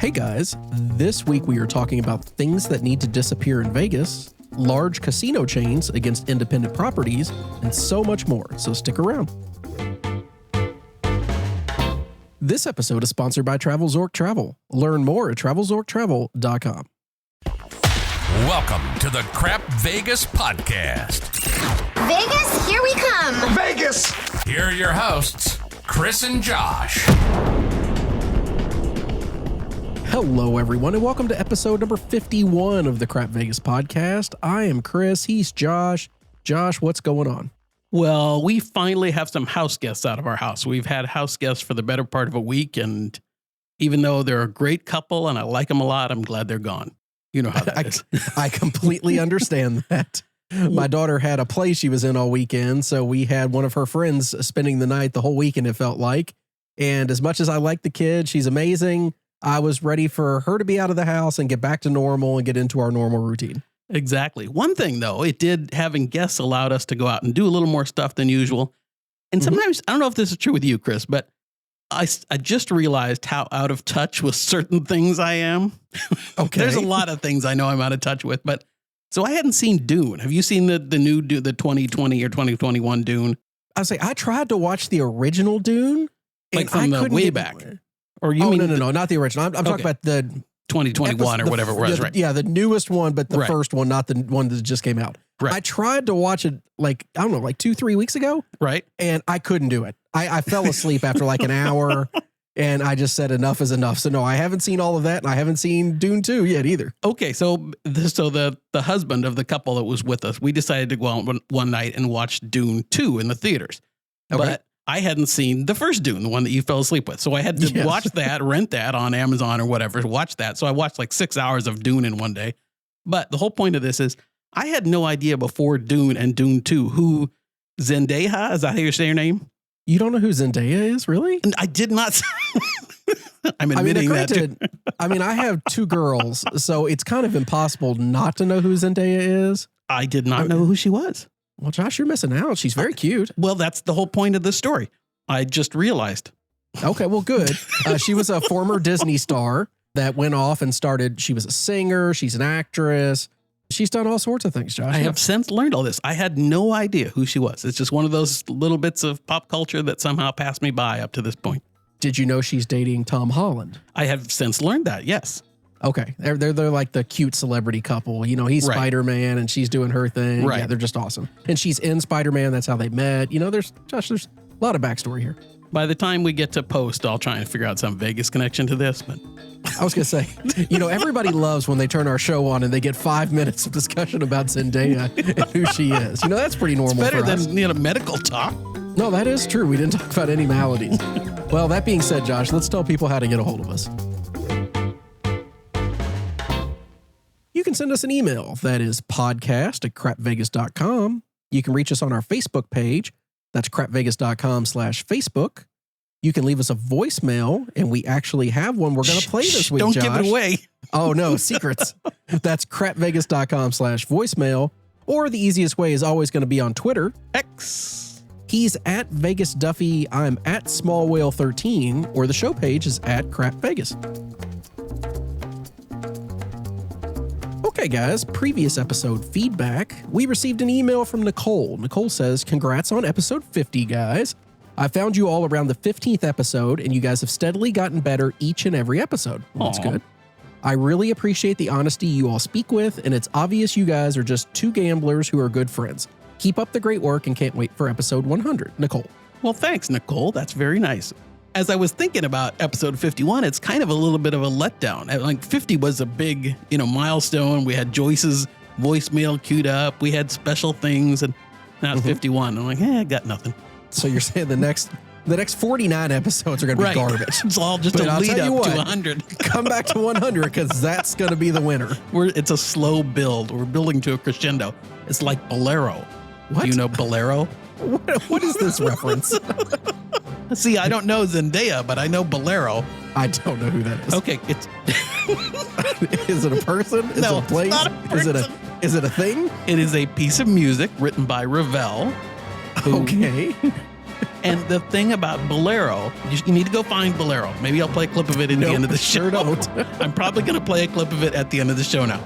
Hey guys, this week we are talking about things that need to disappear in Vegas, large casino chains against independent properties, and so much more, so stick around. This episode is sponsored by TravelZork Travel. Learn more at TravelZorkTravel.com. Welcome to the Crap Vegas podcast. Vegas, here we come. Vegas! Here are your hosts, Chris and Josh. Hello, everyone, and welcome to episode number 51 of the Crap Vegas podcast. I am Chris. He's Josh. Josh, what's going on? Well, we finally have some house guests out of our house. We've had house guests for the better part of a week, and even though they're a great couple and I like them a lot, I'm glad they're gone. You know how that is. I completely understand that. My daughter had a play she was in all weekend, so we had one of her friends spending the night the whole weekend, it felt like. And as much as I like the kid, she's amazing, I was ready for her to be out of the house and get back to normal and get into our normal routine. Exactly. One thing, though, having guests allowed us to go out and do a little more stuff than usual. And sometimes, I don't know if this is true with you, Chris, but I just realized how out of touch with certain things I am. Okay. There's a lot of things I know I'm out of touch with, but so I hadn't seen Dune. Have you seen the new Dune, the 2020 or 2021 Dune? I tried to watch the original Dune. Like from the way back. Or you mean no, not the original. I'm talking about the 2021 or whatever it was, right? Yeah, the newest one, but the first one, not the one that just came out. Right. I tried to watch it like 2-3 weeks ago. Right. And I couldn't do it. I fell asleep after like an hour and I just said enough is enough. So no, I haven't seen all of that and I haven't seen Dune 2 yet either. Okay, so the husband of the couple that was with us, we decided to go out one night and watch Dune 2 in the theaters. Okay. But I hadn't seen the first Dune, the one that you fell asleep with. So I had to watch that, rent that on Amazon or whatever, watch that. So I watched like 6 hours of Dune in one day. But the whole point of this is I had no idea before Dune and Dune 2 who Zendaya, is that how you say her name? You don't know who Zendaya is, really? And I did not. I'm admitting that. I have 2 girls, so it's kind of impossible not to know who Zendaya is. I did not know who she was. Well, Josh, you're missing out. She's very cute. Well, that's the whole point of the story. I just realized. Okay, well, good. She was a former Disney star that went off and started. She was a singer. She's an actress. She's done all sorts of things, Josh. I have since learned all this. I had no idea who she was. It's just one of those little bits of pop culture that somehow passed me by up to this point. Did you know she's dating Tom Holland? I have since learned that, yes. Okay. They're like the cute celebrity couple. You know, he's Spider-Man and she's doing her thing. Right. Yeah, they're just awesome. And she's in Spider-Man. That's how they met. You know, there's a lot of backstory here. By the time we get to post, I'll try and figure out some Vegas connection to this. But I was going to say, everybody loves when they turn our show on and they get 5 minutes of discussion about Zendaya and who she is. That's pretty normal. It's better for us. than medical talk. No, that is true. We didn't talk about any maladies. Well, that being said, Josh, let's tell people how to get a hold of us. You can send us an email. That is podcast@crapvegas.com. You can reach us on our Facebook page. That's crapvegas.com/Facebook. You can leave us a voicemail, and we actually have one we're going to play this week, Don't Josh. give it away. Oh, no, secrets. That's crapvegas.com/voicemail. Or the easiest way is always going to be on Twitter. X. He's at Vegas Duffy. I'm at Small Whale 13, or the show page is at Crap Vegas. Okay, guys, previous episode feedback. We received an email from Nicole. Nicole says, congrats on episode 50, guys. I found you all around the 15th episode, and you guys have steadily gotten better each and every episode. Well, that's good. I really appreciate the honesty you all speak with, and it's obvious you guys are just 2 gamblers who are good friends. Keep up the great work and can't wait for episode 100. Nicole. Well, thanks, Nicole. That's very nice. As I was thinking about episode 51, it's kind of a little bit of a letdown. Like 50 was a big, milestone. We had Joyce's voicemail queued up. We had special things, and now it's 51. I'm like, I got nothing. So you're saying the next 49 episodes are going to be garbage. It's all just a lead up to 100. Come back to 100 because that's going to be the winner. It's a slow build. We're building to a crescendo. It's like Bolero. What? Do you know Bolero? What is this reference? See, I don't know Zendaya, but I know Bolero. I don't know who that is. Okay, it's Is it a person? Is No, it a place? it's not a person. Is it a thing? It is a piece of music written by Ravel. Okay. And the thing about Bolero, you need to go find Bolero. Maybe I'll play a clip of it at the end of the show. Sure don't. I'm probably going to play a clip of it at the end of the show now.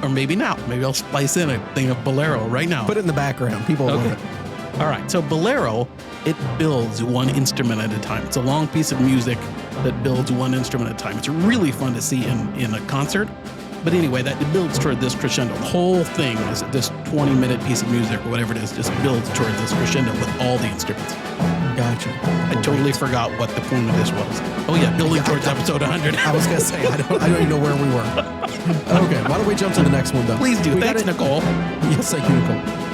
Or maybe now. Maybe I'll splice in a thing of Bolero right now. Put it in the background. People will love it. All right. So Bolero, it builds one instrument at a time. It's a long piece of music that builds one instrument at a time. It's really fun to see in a concert. But anyway, that it builds toward this crescendo. The whole thing is this 20-minute piece of music or whatever it is, just builds toward this crescendo with all the instruments. Gotcha. I totally forgot what the point of this was. Oh yeah, building towards episode 100. I was going to say, I don't even know where we were. Okay, why don't we jump to the next one, though? Please do. Thanks, Nicole. Yes, thank you, Nicole.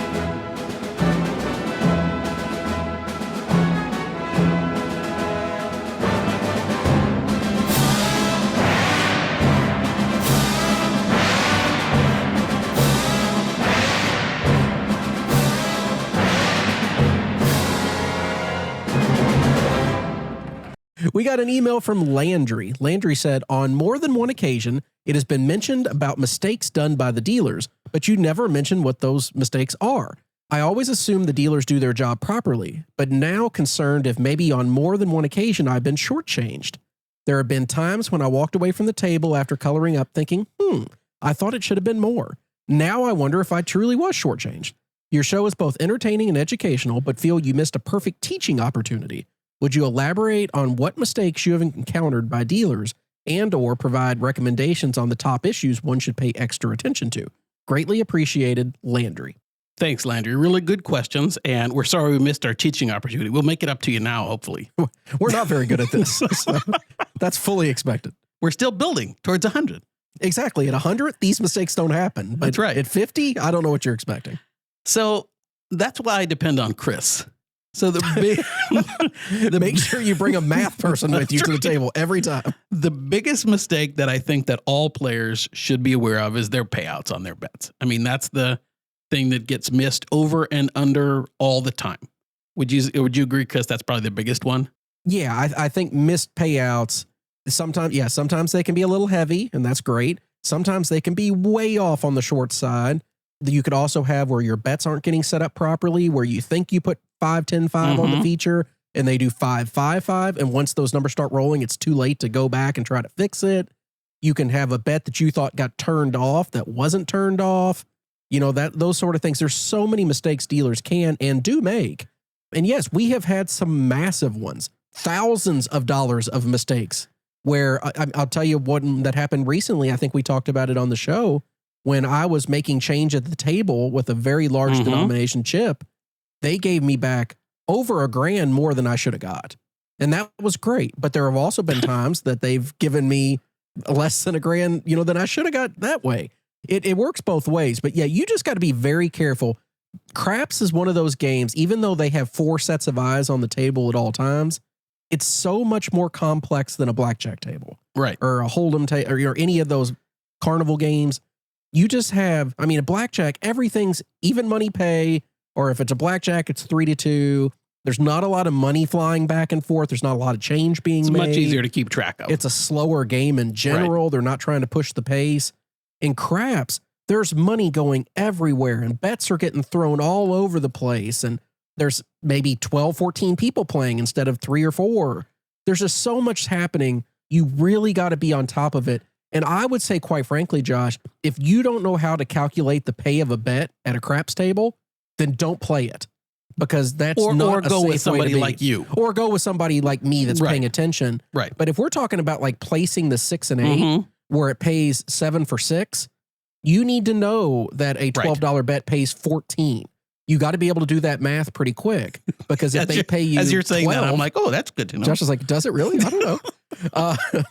We got an email from Landry. Landry said, on more than one occasion, it has been mentioned about mistakes done by the dealers, but you never mention what those mistakes are. I always assume the dealers do their job properly, but now concerned if maybe on more than one occasion I've been shortchanged. There have been times when I walked away from the table after coloring up thinking, I thought it should have been more. Now I wonder if I truly was shortchanged. Your show is both entertaining and educational, but feel you missed a perfect teaching opportunity. Would you elaborate on what mistakes you have encountered by dealers and or provide recommendations on the top issues one should pay extra attention to? Greatly appreciated, Landry. Thanks, Landry. Really good questions, and we're sorry we missed our teaching opportunity. We'll make it up to you now, hopefully. We're not very good at this, so that's fully expected. We're still building towards 100. Exactly. At 100, these mistakes don't happen. But that's right. At 50, I don't know what you're expecting. So that's why I depend on Chris. So make sure you bring a math person with you to the table every time. The biggest mistake that I think that all players should be aware of is their payouts on their bets. I mean, that's the thing that gets missed over and under all the time. Would you agree, Chris? That's probably the biggest one. Yeah, I think missed payouts sometimes they can be a little heavy, and that's great. Sometimes they can be way off on the short side. You could also have where your bets aren't getting set up properly, where you think you put 5, 10, 5 on the feature and they do 5, 5, 5. And once those numbers start rolling, it's too late to go back and try to fix it. You can have a bet that you thought got turned off that wasn't turned off. You know, those sort of things. There's so many mistakes dealers can and do make. And yes, we have had some massive ones, thousands of dollars of mistakes where I'll tell you one that happened recently. I think we talked about it on the show when I was making change at the table with a very large denomination chip. They gave me back over $1,000 more than I should have got. And that was great. But there have also been times that they've given me less than $1,000, than I should have got that way. It works both ways. But yeah, you just got to be very careful. Craps is one of those games, even though they have 4 sets of eyes on the table at all times, it's so much more complex than a blackjack table. Right. Or a hold'em table, or any of those carnival games. You just have, a blackjack, everything's even money pay. Or if it's a blackjack, it's 3-2. There's not a lot of money flying back and forth. There's not a lot of change being made. It's much easier to keep track of. It's a slower game in general. Right. They're not trying to push the pace. In craps, there's money going everywhere and bets are getting thrown all over the place. And there's maybe 12, 14 people playing instead of 3 or 4. There's just so much happening. You really got to be on top of it. And I would say, quite frankly, Josh, if you don't know how to calculate the pay of a bet at a craps table, then don't play it, because that's not a safe way to be. Or go with somebody like you. Or go with somebody like me that's paying attention. Right. But if we're talking about like placing the 6 and 8, where it pays 7 for 6, you need to know that a $12 bet pays 14. You got to be able to do that math pretty quick, because if they pay you as you're saying 12, that, I'm like, oh, that's good to know. Josh is like, does it really? I don't know.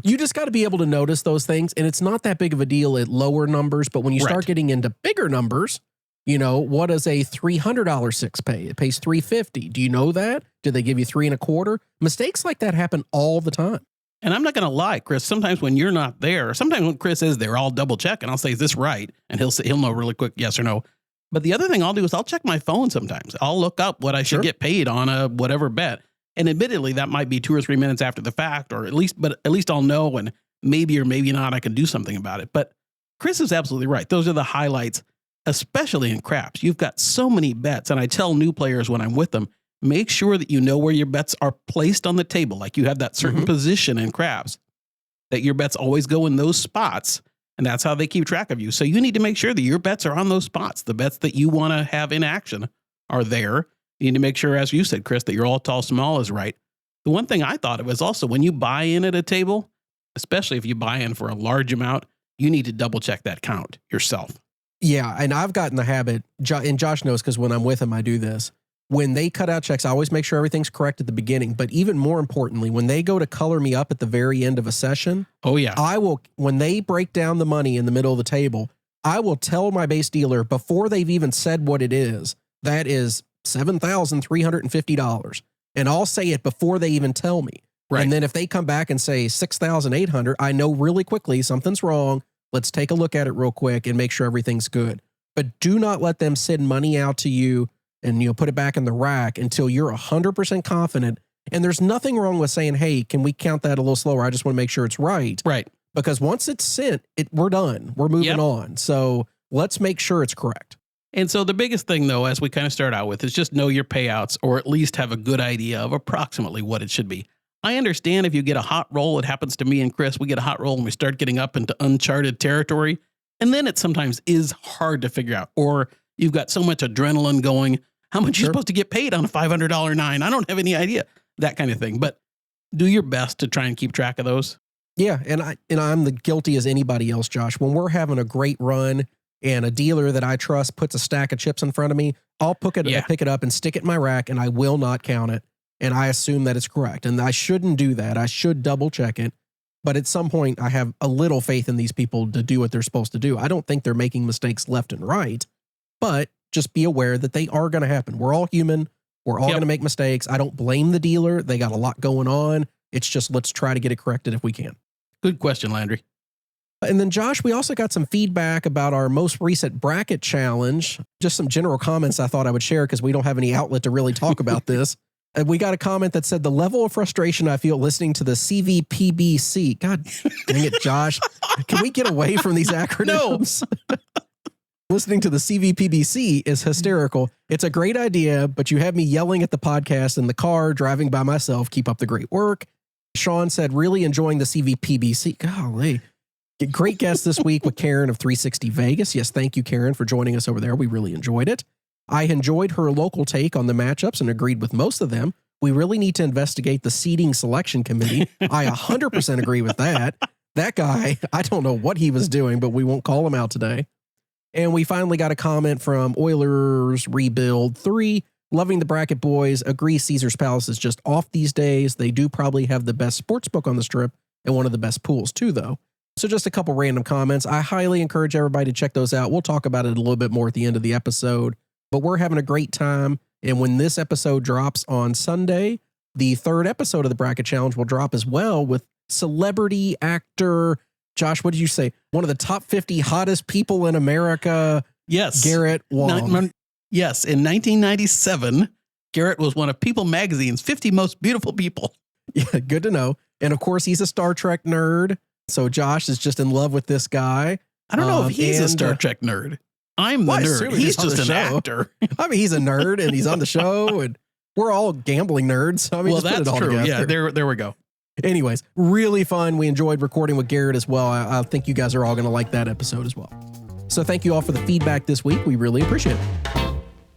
You just got to be able to notice those things, and it's not that big of a deal at lower numbers. But when you start getting into bigger numbers, what does a $300 6 pay? It pays $350. Do you know that? Do they give you 3 1/4? Mistakes like that happen all the time. And I'm not going to lie, Chris. Sometimes when you're not there, sometimes when Chris is there, I'll double check and I'll say, "Is this right?" And he'll know really quick, yes or no. But the other thing I'll do is I'll check my phone sometimes. I'll look up what I should get paid on a whatever bet. And admittedly, that might be 2 or 3 minutes after the fact, or at least I'll know, and maybe or maybe not I can do something about it. But Chris is absolutely right. Those are the highlights, especially in craps. You've got so many bets, and I tell new players when I'm with them, make sure that you know where your bets are placed on the table. Like you have that certain position in craps, that your bets always go in those spots. And that's how they keep track of you. So you need to make sure that your bets are on those spots. The bets that you want to have in action are there. You need to make sure, as you said, Chris, that your all tall small is right. The one thing I thought of was also when you buy in at a table, especially if you buy in for a large amount, you need to double check that count yourself. Yeah, and I've gotten the habit, and Josh knows because when I'm with him, I do this. When they cut out checks, I always make sure everything's correct at the beginning. But even more importantly, when they go to color me up at the very end of a session, I will, when they break down the money in the middle of the table, I will tell my base dealer before they've even said what it is, that is $7,350. And I'll say it before they even tell me. Right. And then if they come back and say $6,800, I know really quickly something's wrong. Let's take a look at it real quick and make sure everything's good. But do not let them send money out to you and put it back in the rack until you're 100% confident. And there's nothing wrong with saying, hey, can we count that a little slower? I just want to make sure it's right. Right. Because once it's sent, we're done. We're moving on. So let's make sure it's correct. And so the biggest thing, though, as we kind of start out with, is just know your payouts or at least have a good idea of approximately what it should be. I understand if you get a hot roll, it happens to me and Chris, we get a hot roll and we start getting up into uncharted territory. And then it sometimes is hard to figure out. Or you've got so much adrenaline going. How much you're supposed to get paid on a $500 nine? I don't have any idea. That kind of thing. But do your best to try and keep track of those. Yeah, and I'm the guilty as anybody else, Josh. When we're having a great run and a dealer that I trust puts a stack of chips in front of me, I'll pick it up and stick it in my rack, and I will not count it. And I assume that it's correct. And I shouldn't do that. I should double check it. But at some point, I have a little faith in these people to do what they're supposed to do. I don't think they're making mistakes left and right, but just be aware that they are going to happen. We're all human. We're all going to make mistakes. I don't blame the dealer. They got a lot going on. It's just, let's try to get it corrected if we can. Good question, Landry. And then, Josh, we also got some feedback about our most recent bracket challenge. Just some general comments I thought I would share because we don't have any outlet to really talk about this. And we got a comment that said, the level of frustration I feel listening to the CVPBC. God dang it, Josh. Can we get away from these acronyms? No. Listening to the CVPBC is hysterical. It's a great idea, but you have me yelling at the podcast in the car, driving by myself. Keep up the great work. Sean said, really enjoying the CVPBC. Golly. Great guest this week with Karen of 360 Vegas. Yes, thank you, Karen, for joining us over there. We really enjoyed it. I enjoyed her local take on the matchups and agreed with most of them. We really need to investigate the seeding selection committee. I 100% agree with that. That guy, I don't know what he was doing, but we won't call him out today. And we finally got a comment from Oilers Rebuild 3. Loving the bracket boys. Agree Caesar's Palace is just off these days. They do probably have the best sports book on the strip and one of the best pools too, though. So just a couple random comments. I highly encourage everybody to check those out. We'll talk about it a little bit more at the end of the episode. But we're having a great time. And when this episode drops on Sunday, the third episode of the Bracket Challenge will drop as well with celebrity actor, Josh, what did you say? One of the top 50 hottest people in America. Yes. Garrett Wong. Yes. In 1997, Garrett was one of People Magazine's 50 most beautiful people. Yeah, good to know. And of course, he's a Star Trek nerd. So Josh is just in love with this guy. I don't know if he's a Star Trek nerd. I'm the nerd. He's just an actor. I mean, he's a nerd and he's on the show and we're all gambling nerds. I mean, well, just that's put it all true. together. Yeah, there we go. Anyways, really fun. We enjoyed recording with Garrett as well. I think you guys are all going to like that episode as well. So thank you all for the feedback this week. We really appreciate it.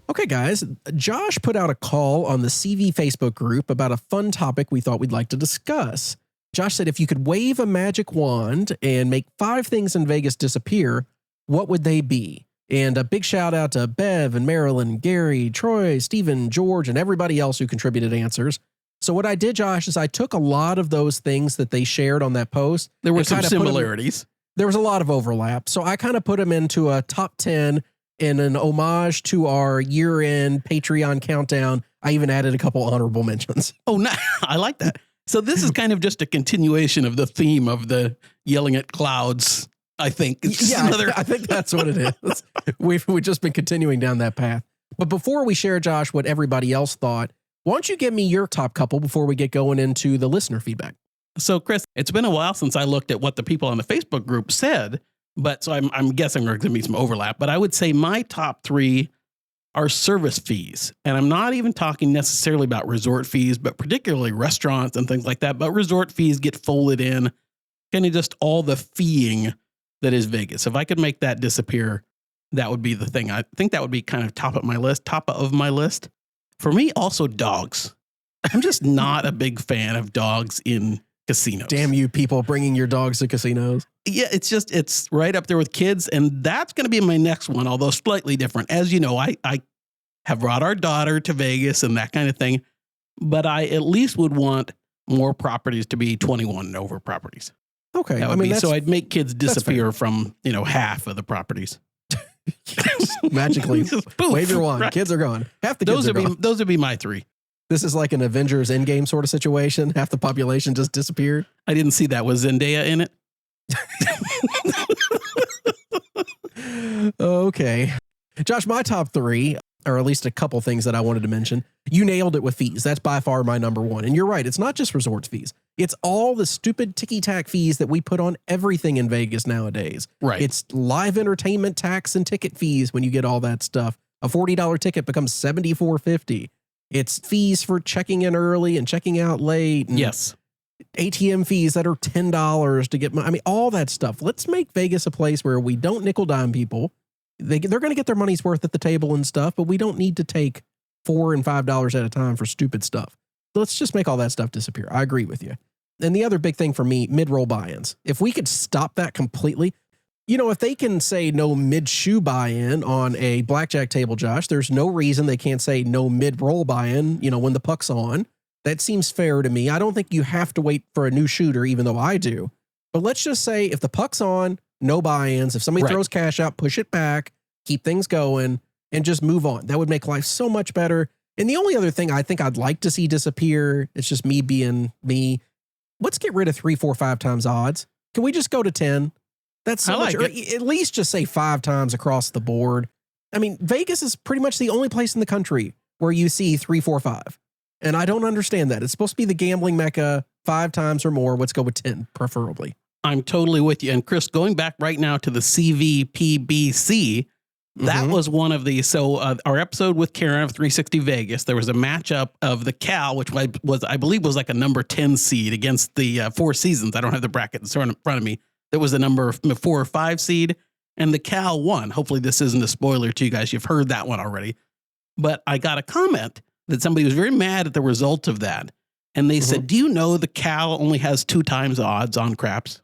Okay, guys, Josh put out a call on the CV Facebook group about a fun topic we thought we'd like to discuss. Josh said, if you could wave a magic wand and make 5 things in Vegas disappear, what would they be? And a big shout out to Bev and Marilyn, Gary, Troy, Stephen, George, and everybody else who contributed answers. So what I did, Josh, is I took a lot of those things that they shared on that post. There were some similarities. There was a lot of overlap. So I kind of put them into a top 10 in an homage to our year-end Patreon countdown. I even added a couple honorable mentions. Oh, no, I like that. So this is kind of just a continuation of the theme of the yelling at clouds, I think. I think that's what it is. We've just been continuing down that path. But before we share, Josh, what everybody else thought, why don't you give me your top couple before we get going into the listener feedback? So, Chris, it's been a while since I looked at what the people on the Facebook group said, but so I'm guessing there's going to be some overlap. But I would say my top 3 are service fees. And I'm not even talking necessarily about resort fees, but particularly restaurants and things like that. But resort fees get folded in, kind of just all the feeing that is Vegas. If I could make that disappear, that would be the thing. I think that would be kind of top of my list. For me, also dogs. I'm just not a big fan of dogs in casinos. Damn you people bringing your dogs to casinos. Yeah, it's right up there with kids. And that's going to be my next one, although slightly different. As you know, I have brought our daughter to Vegas and that kind of thing. But I at least would want more properties to be 21 and over properties. Okay. That would be, so I'd make kids disappear from, half of the properties. Magically, Poof, wave your wand. right. Kids are gone. Half the kids are gone. Those would be my three. This is like an Avengers Endgame sort of situation. Half the population just disappeared. I didn't see that. Was Zendaya in it? Okay. Josh, my top three, or at least a couple things that I wanted to mention. You nailed it with fees. That's by far my number one. And you're right. It's not just resort fees. It's all the stupid ticky-tack fees that we put on everything in Vegas nowadays. Right. It's live entertainment tax and ticket fees when you get all that stuff. A $40 ticket becomes $74.50. It's fees for checking in early and checking out late. And Yes. ATM fees that are $10 to get money. I mean, all that stuff. Let's make Vegas a place where we don't nickel dime people. They're going to get their money's worth at the table and stuff, but we don't need to take $4 and $5 at a time for stupid stuff. Let's just make all that stuff disappear. I agree with you. And the other big thing for me, mid-roll buy-ins. If we could stop that completely, if they can say no mid-shoe buy-in on a blackjack table, Josh, there's no reason they can't say no mid-roll buy-in, when the puck's on. That seems fair to me. I don't think you have to wait for a new shooter, even though I do. But let's just say if the puck's on, no buy-ins. If somebody throws cash out, push it back, keep things going, and just move on. That would make life so much better. And the only other thing I think I'd like to see disappear, it's just me being me. Let's get rid of 3, 4, 5 times odds. Can we just go to 10? That's so much. Or at least just say 5 times across the board. I mean, Vegas is pretty much the only place in the country where you see 3, 4, 5. And I don't understand that. It's supposed to be the gambling mecca, 5 times or more. Let's go with 10, preferably. I'm totally with you. And Chris, going back right now to the CVPBC, that was one of the, our episode with Karen of 360 Vegas, there was a matchup of the Cal, which I believe was like a number 10 seed against the Four Seasons. I don't have the bracket in front of me. That was a number 4 or 5 seed, and the Cal won. Hopefully this isn't a spoiler to you guys. You've heard that one already. But I got a comment that somebody was very mad at the result of that. And they said, do you know the Cal only has 2 times odds on craps?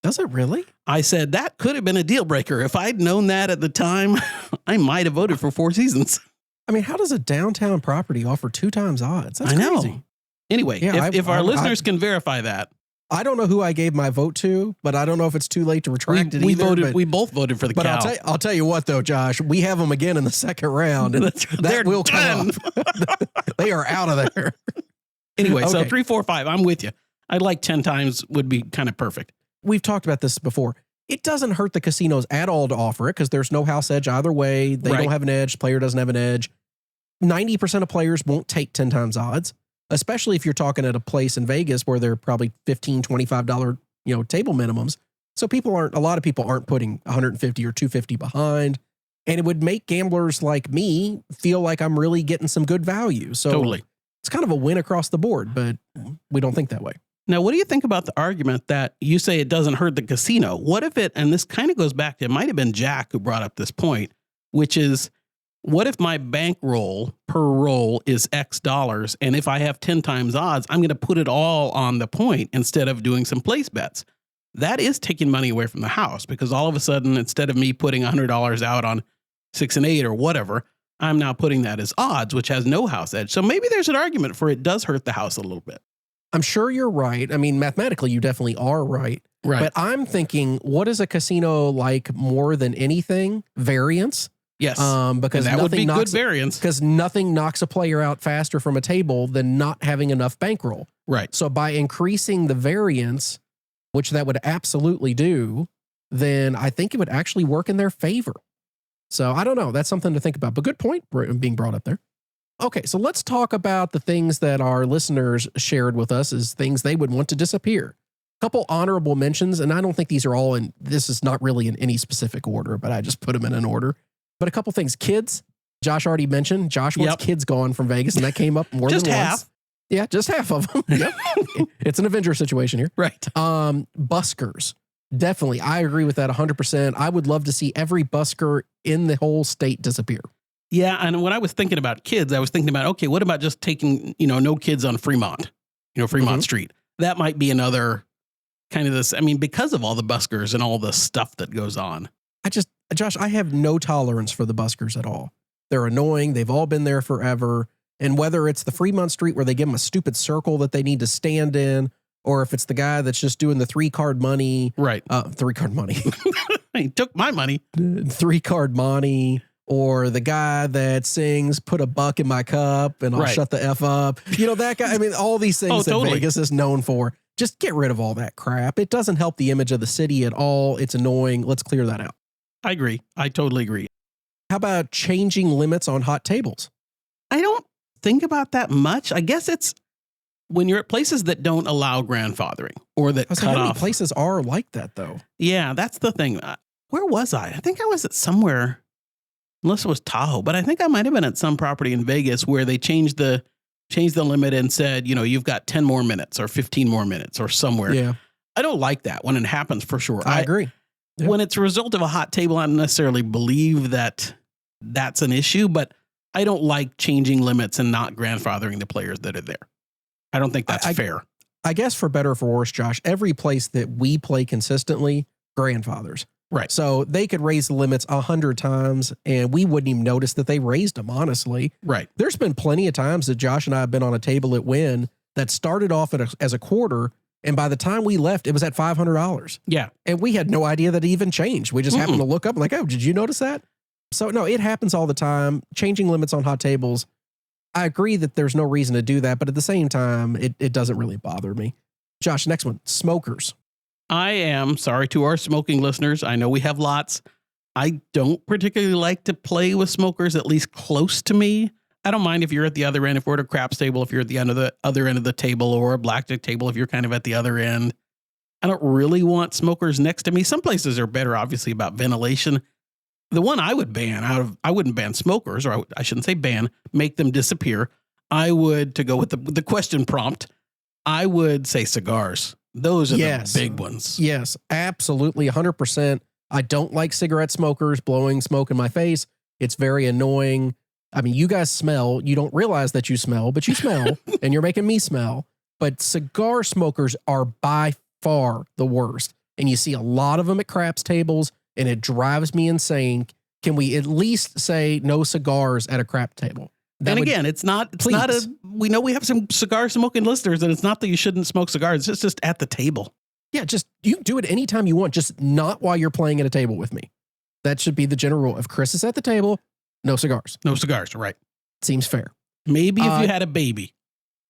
Does it really? I said, that could have been a deal breaker. If I'd known that at the time, I might have voted for Four Seasons. I mean, how does a downtown property offer 2 times odds? That's crazy. Know. Anyway, if our listeners can verify that. I don't know who I gave my vote to, but I don't know if it's too late to retract it either. We both voted for the Cal. But I'll tell you what, though, Josh, we have them again in the second round, and that will come up. They are out of there. Anyway, so 3, 4, 5, I'm with you. I'd like 10 times would be kind of perfect. We've talked about this before. It doesn't hurt the casinos at all to offer it because there's no house edge either way. They don't have an edge. Player doesn't have an edge. 90% of players won't take 10 times odds, especially if you're talking at a place in Vegas where they're probably $15, $25, table minimums. So a lot of people aren't putting 150 or 250 behind. And it would make gamblers like me feel like I'm really getting some good value. So totally. It's kind of a win across the board, but we don't think that way. Now, what do you think about the argument that you say it doesn't hurt the casino? What if and this kind of goes back to, it might have been Jack who brought up this point, which is, what if my bankroll per roll is X dollars, and if I have 10 times odds, I'm going to put it all on the point instead of doing some place bets? That is taking money away from the house, because all of a sudden, instead of me putting $100 out on 6 and 8 or whatever, I'm now putting that as odds, which has no house edge. So maybe there's an argument for it does hurt the house a little bit. I'm sure you're right. I mean, mathematically, you definitely are right. Right. But I'm thinking, what is a casino like more than anything? Variance. Yes. Because that would be good variance. Because nothing knocks a player out faster from a table than not having enough bankroll. Right. So by increasing the variance, which that would absolutely do, then I think it would actually work in their favor. So I don't know. That's something to think about. But good point being brought up there. Okay, so let's talk about the things that our listeners shared with us as things they would want to disappear. A couple honorable mentions, and I don't think these are all this is not really in any specific order, but I just put them in an order. But a couple things. Kids, Josh already mentioned Josh wants kids gone from Vegas, and that came up more just than half. once. Yeah, just half of them. Yep. It's an Avenger situation here. Right. Buskers. Definitely. I agree with that 100%. I would love to see every busker in the whole state disappear. Yeah. And when I was thinking about kids, I was thinking about, okay, what about just taking, no kids on Fremont, Fremont Street? That might be another kind of this. I mean, because of all the buskers and all the stuff that goes on. Josh, I have no tolerance for the buskers at all. They're annoying. They've all been there forever. And whether it's the Fremont Street where they give them a stupid circle that they need to stand in, or if it's the guy that's just doing the 3-card money. Right. 3-card money. He took my money. 3-card money. Or the guy that sings, put a buck in my cup and I'll shut the F up. That guy. I mean, all these things that Vegas is known for. Just get rid of all that crap. It doesn't help the image of the city at all. It's annoying. Let's clear that out. I agree. I totally agree. How about changing limits on hot tables? I don't think about that much. I guess it's when you're at places that don't allow grandfathering or that cut how many off. Places are like that, though. Yeah, that's the thing. Where was I? I think I was at somewhere, unless it was Tahoe, but I think I might have been at some property in Vegas where they changed the limit and said, you've got 10 more minutes or 15 more minutes or somewhere. Yeah. I don't like that when it happens, for sure. I agree. Yeah. When it's a result of a hot table, I don't necessarily believe that that's an issue, but I don't like changing limits and not grandfathering the players that are there. I don't think that's fair. I guess for better or for worse, Josh, every place that we play consistently, grandfathers. Right. So they could raise the limits 100 times and we wouldn't even notice that they raised them, honestly. Right. There's been plenty of times that Josh and I have been on a table at Wynn that started off as a quarter, and by the time we left, it was at $500. Yeah. And we had no idea that it even changed. We just happened to look up like, oh, did you notice that? So, no, it happens all the time. Changing limits on hot tables. I agree that there's no reason to do that, but at the same time, it doesn't really bother me. Josh, next one, smokers. I am sorry to our smoking listeners. I know we have lots. I don't particularly like to play with smokers, at least close to me. I don't mind if you're at the other end, if we're at a craps table, if you're at the other end of the table, or a blackjack table, if you're kind of at the other end. I don't really want smokers next to me. Some places are better, obviously, about ventilation. The one I would ban I wouldn't ban smokers, or I shouldn't say ban, make them disappear. I would, to go with the question prompt, I would say cigars. Those are the big ones. Yes, absolutely, 100%. I don't like cigarette smokers blowing smoke in my face. It's very annoying. I mean, you guys smell. You don't realize that you smell, but you smell, and you're making me smell. But cigar smokers are by far the worst. And you see a lot of them at craps tables, and it drives me insane. Can we at least say no cigars at a crap table? And again, it's not we know we have some cigar smoking listeners, and it's not that you shouldn't smoke cigars. It's just at the table. Yeah, you can do it anytime you want, just not while you're playing at a table with me. That should be the general rule. If Chris is at the table, no cigars. No cigars, right. Seems fair. Maybe if you had a baby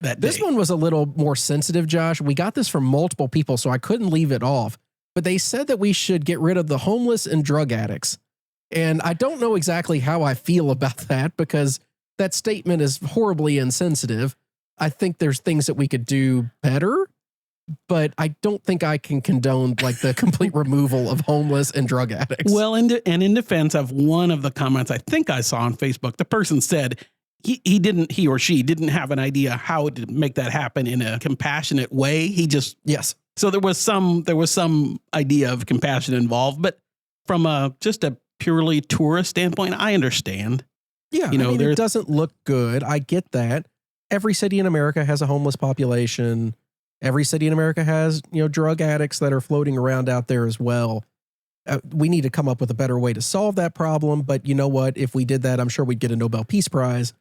that day. This one was a little more sensitive, Josh. We got this from multiple people, so I couldn't leave it off. But they said that we should get rid of the homeless and drug addicts. And I don't know exactly how I feel about that, because that statement is horribly insensitive. I think there's things that we could do better, but I don't think I can condone like the complete removal of homeless and drug addicts. Well, in defense of one of the comments I think I saw on Facebook, the person said he or she didn't have an idea how to make that happen in a compassionate way. Yes. So there was some idea of compassion involved, but from just a purely tourist standpoint, I understand. Yeah, it doesn't look good. I get that. Every city in America has a homeless population. Every city in America has, drug addicts that are floating around out there as well. We need to come up with a better way to solve that problem. But you know what? If we did that, I'm sure we'd get a Nobel Peace Prize.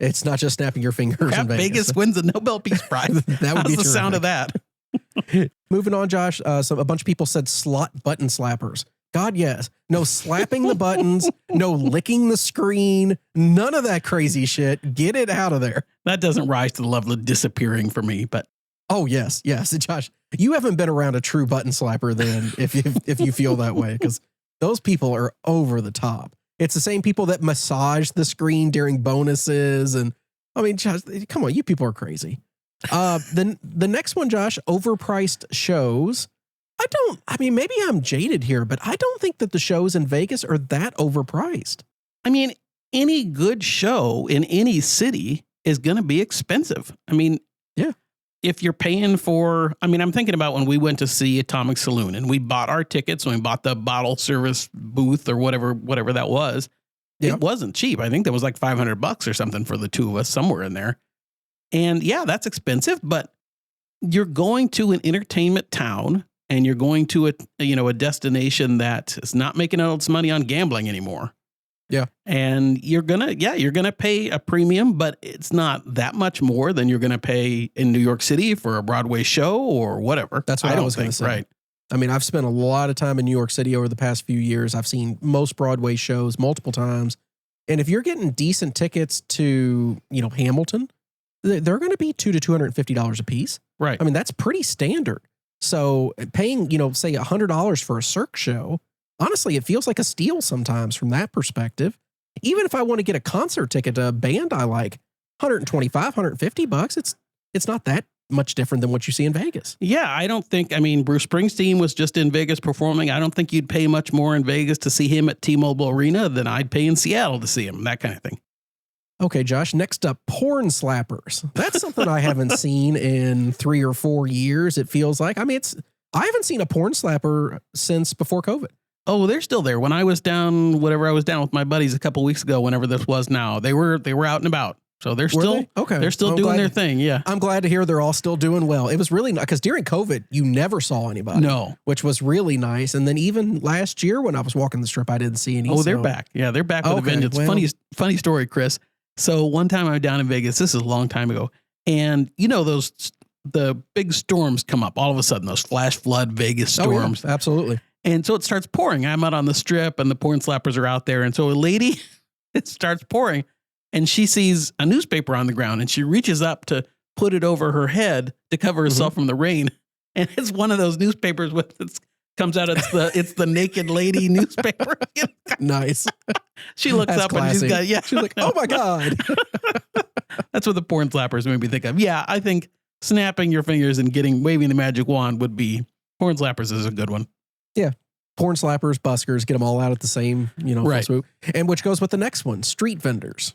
It's not just snapping your fingers in Vegas. Vegas wins a Nobel Peace Prize. That would be the sound of that. Moving on, Josh. So a bunch of people said slot button slappers. God, yes. No slapping the buttons, no licking the screen, none of that crazy shit. Get it out of there. That doesn't rise to the level of disappearing for me, but. Oh, yes. Josh, you haven't been around a true button slapper then if you feel that way, because those people are over the top. It's the same people that massage the screen during bonuses. And I mean, Josh, come on, you people are crazy. The next one, Josh, overpriced shows. Maybe I'm jaded here, but I don't think that the shows in Vegas are that overpriced. I mean, any good show in any city is going to be expensive. I mean, yeah. If you're paying for, I mean, I'm thinking about when we went to see Atomic Saloon and we bought our tickets and we bought the bottle service booth or whatever that was. It wasn't cheap. I think that was like $500 or something for the two of us, somewhere in there. And yeah, that's expensive, but you're going to an entertainment town and you're going to a destination that is not making its money on gambling anymore. Yeah. And you're going to pay a premium, but it's not that much more than you're going to pay in New York City for a Broadway show or whatever. That's what I was going to say. Right. I mean, I've spent a lot of time in New York City over the past few years. I've seen most Broadway shows multiple times. And if you're getting decent tickets to, Hamilton, they're going to be $200 to $250 a piece. Right. I mean, that's pretty standard. So paying, say $100 for a Cirque show, honestly, it feels like a steal sometimes from that perspective. Even if I want to get a concert ticket to a band I like, $125, $150, it's not that much different than what you see in Vegas. Yeah, I don't think, Bruce Springsteen was just in Vegas performing. I don't think you'd pay much more in Vegas to see him at T-Mobile Arena than I'd pay in Seattle to see him, that kind of thing. Okay, Josh, next up, porn slappers. That's something I haven't seen in 3 or 4 years, it feels like. I haven't seen a porn slapper since before COVID. Oh, they're still there. When I was down with my buddies a couple weeks ago, whenever this was now, they were out and about. So they're still okay. They're still doing their thing. Yeah. I'm glad to hear they're all still doing well. It was really nice because during COVID, you never saw anybody. No. Which was really nice. And then even last year when I was walking the strip, I didn't see any. Oh, they're back. Yeah, they're back with a vengeance. Well, funny story, Chris. So one time I was down in Vegas. This is a long time ago. And the big storms come up all of a sudden, those flash flood Vegas storms. Oh, yeah, absolutely. And so it starts pouring. I'm out on the strip and the porn slappers are out there. And so a lady, it starts pouring and she sees a newspaper on the ground and she reaches up to put it over her head to cover herself from the rain. And it's one of those newspapers with comes out. It's the naked lady newspaper. Nice. She looks up classy. And she's like, oh my God. That's what the porn slappers made me think of. Yeah. I think snapping your fingers and waving the magic wand would be porn slappers is a good one. Yeah. Porn slappers, buskers, get them all out at the same, right. swoop. And which goes with the next one, street vendors.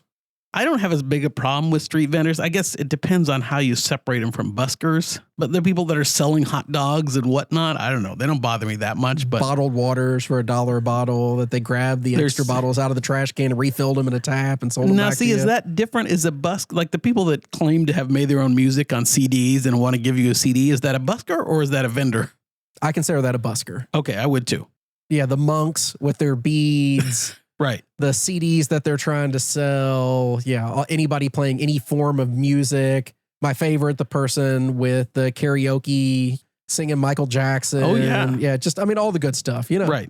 I don't have as big a problem with street vendors. I guess it depends on how you separate them from buskers. But the people that are selling hot dogs and whatnot, I don't know. They don't bother me that much. But bottled waters for $1 a bottle that they grab the extra bottles out of the trash can and refilled them in a tap and sold them back to you. Now, see, is that different? Is a busk, like the people that claim to have made their own music on CDs and want to give you a CD, is that a busker or is that a vendor? I consider that a busker. Okay, I would too. Yeah, the monks with their beads. Right. The CDs that they're trying to sell. Yeah. Anybody playing any form of music. My favorite, the person with the karaoke singing Michael Jackson. Oh, yeah. Yeah. Just, all the good stuff, Right.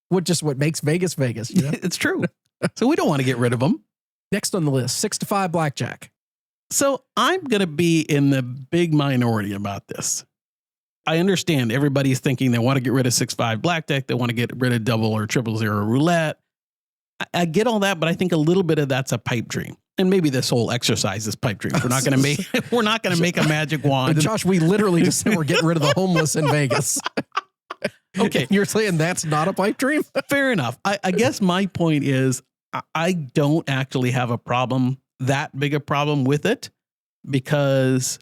What makes Vegas, Vegas, It's true. So we don't want to get rid of them. Next on the list, 6 to 5 blackjack. So I'm going to be in the big minority about this. I understand everybody's thinking they want to get rid of 6-5 blackjack. They want to get rid of double or 000 roulette. I get all that, but I think a little bit of that's a pipe dream. And maybe this whole exercise is pipe dream. We're not going to make a magic wand. Josh, we literally just said we're getting rid of the homeless in Vegas. Okay. You're saying that's not a pipe dream? Fair enough. I guess my point is I don't actually have that big a problem with it because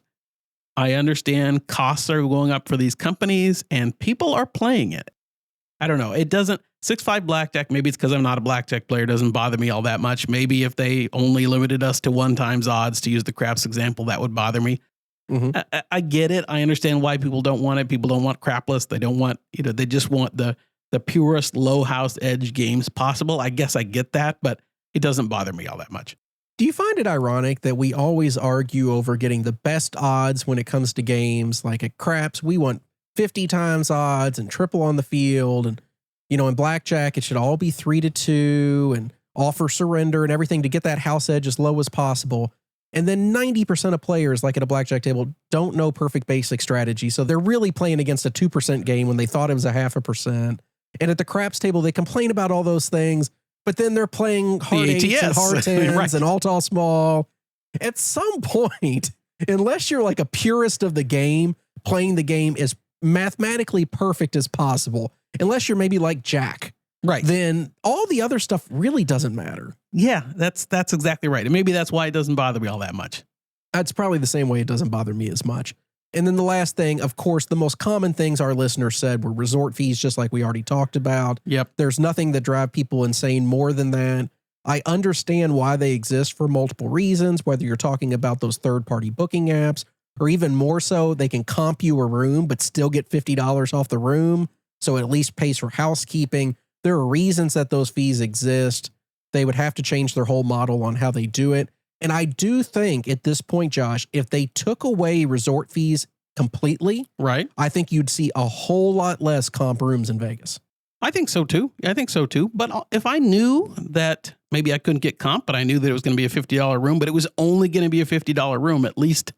I understand costs are going up for these companies and people are playing it. I don't know. It doesn't 6-5 blackjack. Maybe it's because I'm not a blackjack player. Doesn't bother me all that much. Maybe if they only limited us to 1 times odds, to use the craps example, that would bother me. Mm-hmm. I get it. I understand why people don't want it. People don't want crapless. They don't want, they just want the purest low house edge games possible. I guess I get that, but it doesn't bother me all that much. Do you find it ironic that we always argue over getting the best odds when it comes to games? Like at craps, we want 50 times odds and triple on the field. And, in blackjack, it should all be 3-2 and offer surrender and everything to get that house edge as low as possible. And then 90% of players, like at a blackjack table, don't know perfect basic strategy. So they're really playing against a 2% game when they thought it was a 0.5%. And at the craps table, they complain about all those things, but then they're playing hard eights and hard tens right. and all tall small. At some point, unless you're like a purist of the game, playing the game as mathematically perfect as possible, unless you're maybe like Jack, right, then all the other stuff really doesn't matter. Yeah, that's exactly right. And maybe that's why it doesn't bother me all that much. That's probably the same way it doesn't bother me as much. And then the last thing, of course, the most common things our listeners said were resort fees, just like we already talked about. Yep. There's nothing that drive people insane more than that. I understand why they exist for multiple reasons, whether you're talking about those third-party booking apps, or even more so, they can comp you a room, but still get $50 off the room. So it at least pays for housekeeping. There are reasons that those fees exist. They would have to change their whole model on how they do it. And I do think at this point, Josh, if they took away resort fees completely, right, I think you'd see a whole lot less comp rooms in Vegas. I think so too. But if I knew that maybe I couldn't get comp, but I knew that it was going to be a $50 room, but it was only going to be a $50 room, at least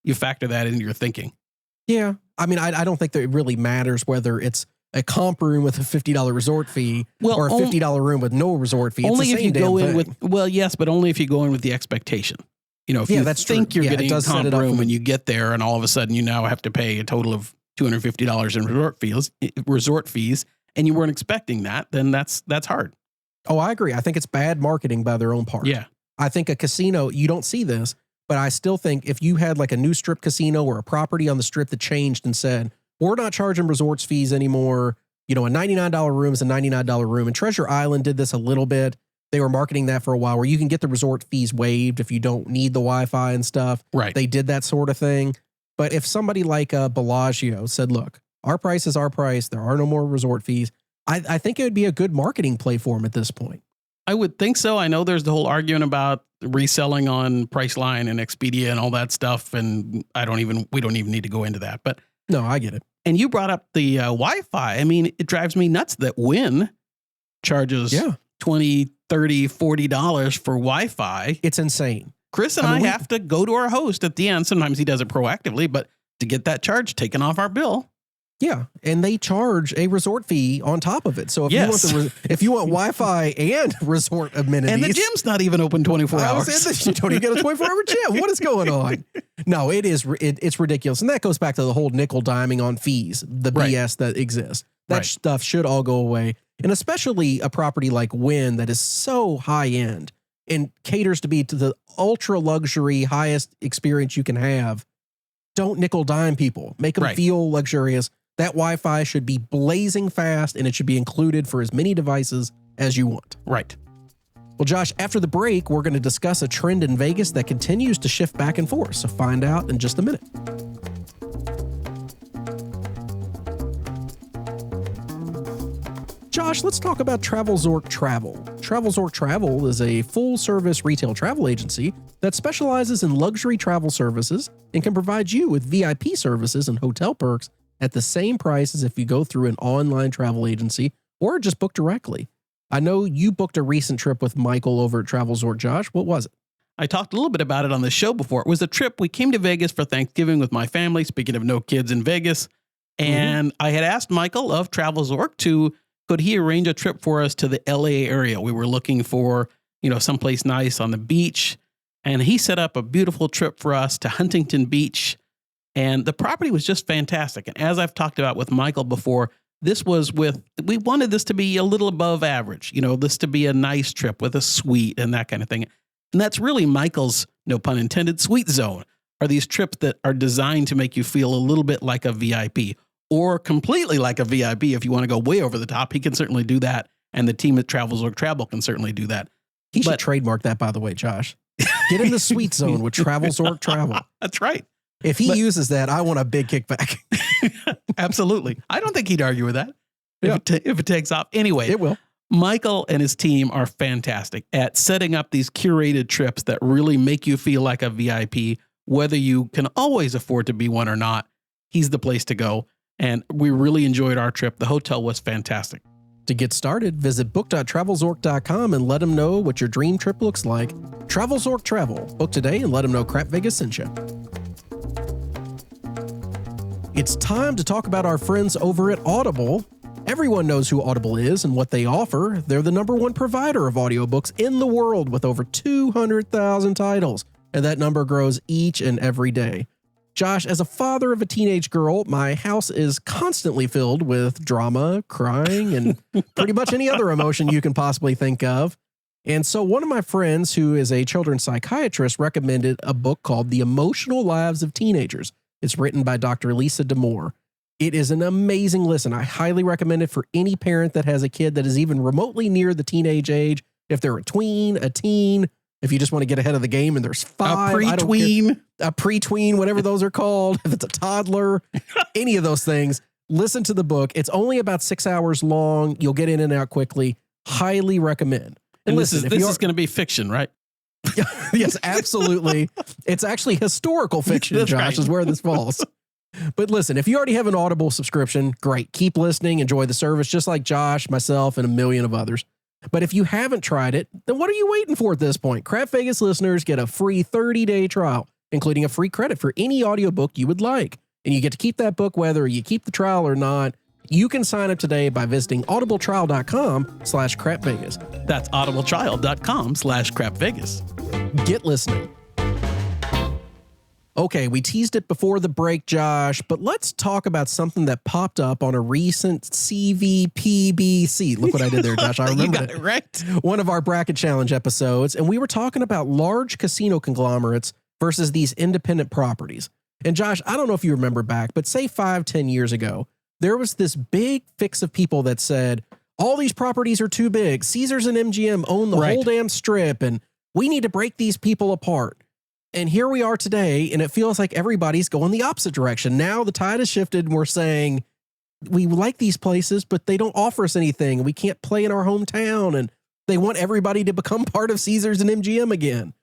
you factor that into your thinking. Yeah. I mean, I don't think that it really matters whether it's a comp room with a $50 resort fee or a $50 room with no resort fee. Only it's the if same you go in thing. with, well, yes, but only if you go in with the expectation. You know, if you think you're getting a comp room and you get there and all of a sudden you now have to pay a total of $250 in resort fees, and you weren't expecting that, then that's hard. Oh, I agree. I think it's bad marketing by their own part. Yeah. I think a casino, you don't see this, but I still think if you had like a new strip casino or a property on the strip that changed and said, we're not charging resorts fees anymore, you know, a $99 room is a $99 room. And Treasure Island did this a little bit. They were marketing that for a while where you can get the resort fees waived if you don't need the Wi-Fi and stuff. Right. They did that sort of thing. But if somebody like Bellagio said, look, our price is our price, there are no more resort fees, I think it would be a good marketing play for them at this point. I would think so. I know there's the whole argument about reselling on Priceline and Expedia and all that stuff. And we don't even need to go into that. But no, I get it. And you brought up the Wi-Fi. I mean, it drives me nuts that Wynn charges $20, $30, $40 for Wi-Fi. It's insane. Chris and I have to go to our host at the end. Sometimes he does it proactively, but to get that charge taken off our bill. Yeah, and they charge a resort fee on top of it. So if you want Wi-Fi and resort amenities, and the gym's not even open 24 hours. You don't even get a 24-hour gym. What is going on? No, it's ridiculous, and that goes back to the whole nickel diming on fees, the BS that exists. That stuff should all go away, and especially a property like Wynn that is so high end and caters to the ultra luxury highest experience you can have. Don't nickel dime people. Make them feel luxurious. That Wi-Fi should be blazing fast, and it should be included for as many devices as you want. Right. Well, Josh, after the break, we're going to discuss a trend in Vegas that continues to shift back and forth. So find out in just a minute. Josh, let's talk about TravelZork Travel. TravelZork Travel is a full-service retail travel agency that specializes in luxury travel services and can provide you with VIP services and hotel perks at the same price as if you go through an online travel agency or just book directly. I know you booked a recent trip with Michael over at TravelZork. Josh, what was it? I talked a little bit about it on the show before. It was a trip. We came to Vegas for Thanksgiving with my family, speaking of no kids in Vegas. And I had asked Michael of TravelZork could he arrange a trip for us to the LA area? We were looking for, someplace nice on the beach. And he set up a beautiful trip for us to Huntington Beach. And the property was just fantastic. And as I've talked about with Michael before, we wanted this to be a little above average, this to be a nice trip with a suite and that kind of thing. And that's really Michael's, no pun intended, sweet zone, are these trips that are designed to make you feel a little bit like a VIP or completely like a VIP. If you want to go way over the top, he can certainly do that. And the team at TravelZork Travel can certainly do that. He should trademark that, by the way, Josh. Get in the sweet zone with TravelZork Travel. That's right. If he uses that, I want a big kickback. Absolutely. I don't think he'd argue with that if it takes off. Anyway, it will. Michael and his team are fantastic at setting up these curated trips that really make you feel like a VIP, whether you can always afford to be one or not. He's the place to go. And we really enjoyed our trip. The hotel was fantastic. To get started, visit book.travelzork.com and let them know what your dream trip looks like. TravelZork Travel. Book today and let them know Crap Vegas sent you. It's time to talk about our friends over at Audible. Everyone knows who Audible is and what they offer. They're the #1 provider of audiobooks in the world with over 200,000 titles, and that number grows each and every day. Josh, as a father of a teenage girl, my house is constantly filled with drama, crying, and pretty much any other emotion you can possibly think of. And so one of my friends who is a children's psychiatrist recommended a book called The Emotional Lives of Teenagers. It's written by Dr. Lisa D'Amour. It is an amazing listen. I highly recommend it for any parent that has a kid that is even remotely near the teenage age. If they're a tween, a teen, if you just want to get ahead of the game and there's 5. A pre-tween, whatever those are called. If it's a toddler, any of those things, listen to the book. It's only about 6 hours long. You'll get in and out quickly. Highly recommend. And this is going to be fiction, right? Yes, absolutely. It's actually historical fiction, Josh, right. Is where this falls. But listen, if you already have an Audible subscription, great. Keep listening. Enjoy the service, just like Josh, myself, and a million of others. But if you haven't tried it, then what are you waiting for at this point? Crap Vegas listeners get a free 30-day trial, including a free credit for any audiobook you would like. And you get to keep that book whether you keep the trial or not. You can sign up today by visiting audibletrial.com/crapvegas. That's audibletrial.com/crapvegas. Get listening. Okay, we teased it before the break, Josh, but let's talk about something that popped up on a recent CVPBC. Look what I did there, Josh. I remember it. Right. One of our Bracket Challenge episodes, and we were talking about large casino conglomerates versus these independent properties. And Josh, I don't know if you remember back, but say 5-10 years ago, there was this big fix of people that said, all these properties are too big. Caesars and MGM own the whole damn strip, and we need to break these people apart. And here we are today, and it feels like everybody's going the opposite direction. Now the tide has shifted, and we're saying, we like these places, but they don't offer us anything. We can't play in our hometown, and they want everybody to become part of Caesars and MGM again.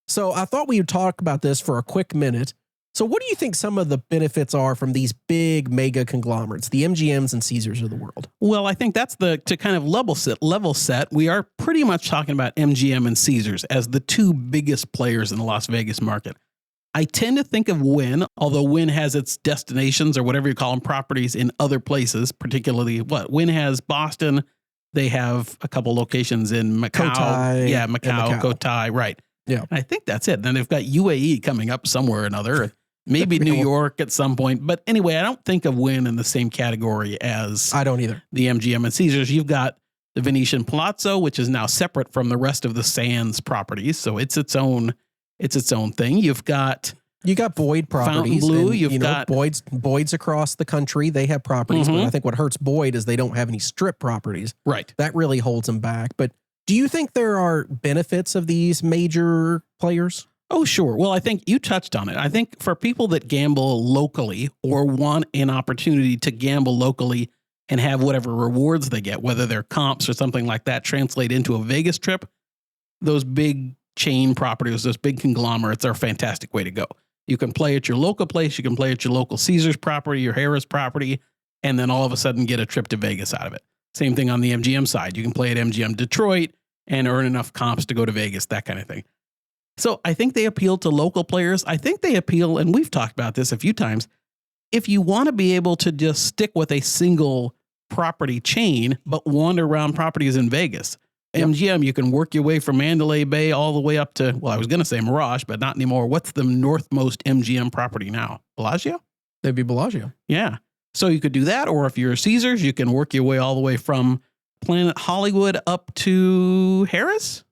So I thought we would talk about this for a quick minute. So what do you think some of the benefits are from these big mega conglomerates, the MGMs and Caesars of the world? Well, I think that's to kind of level set. We are pretty much talking about MGM and Caesars as the two biggest players in the Las Vegas market. I tend to think of Wynn, although Wynn has its destinations or whatever you call them, properties in other places, particularly Wynn has Boston. They have a couple locations in Macau. Macau. Cotai, right. Yeah. And I think that's it. Then they've got UAE coming up somewhere or another. Maybe New York at some point. But anyway, I don't think of Wynn in the same category as I don't either. The MGM and Caesars. You've got the Venetian Palazzo, which is now separate from the rest of the Sands properties. So it's its own thing. You got Boyd properties. Blue. And, You've got Boyd's across the country. They have properties. But I think what hurts Boyd is they don't have any strip properties. Right. That really holds them back. But do you think there are benefits of these major players? Oh, sure. Well, I think you touched on it. I think for people that gamble locally or want an opportunity to gamble locally and have whatever rewards they get, whether they're comps or something like that, translate into a Vegas trip, those big chain properties, those big conglomerates are a fantastic way to go. You can play at your local place. You can play at your local Caesars property, your Harrah's property, and then all of a sudden get a trip to Vegas out of it. Same thing on the MGM side. You can play at MGM Detroit and earn enough comps to go to Vegas, that kind of thing. So I think they appeal to local players. I think they appeal, and we've talked about this a few times, if you want to be able to just stick with a single property chain, but wander around properties in Vegas. Yep. MGM, you can work your way from Mandalay Bay all the way up to, well, I was going to say Mirage, but not anymore. What's the northmost MGM property now? Bellagio? That'd be Bellagio. Yeah. So you could do that, or if you're Caesars, you can work your way all the way from Planet Hollywood up to Harrah's.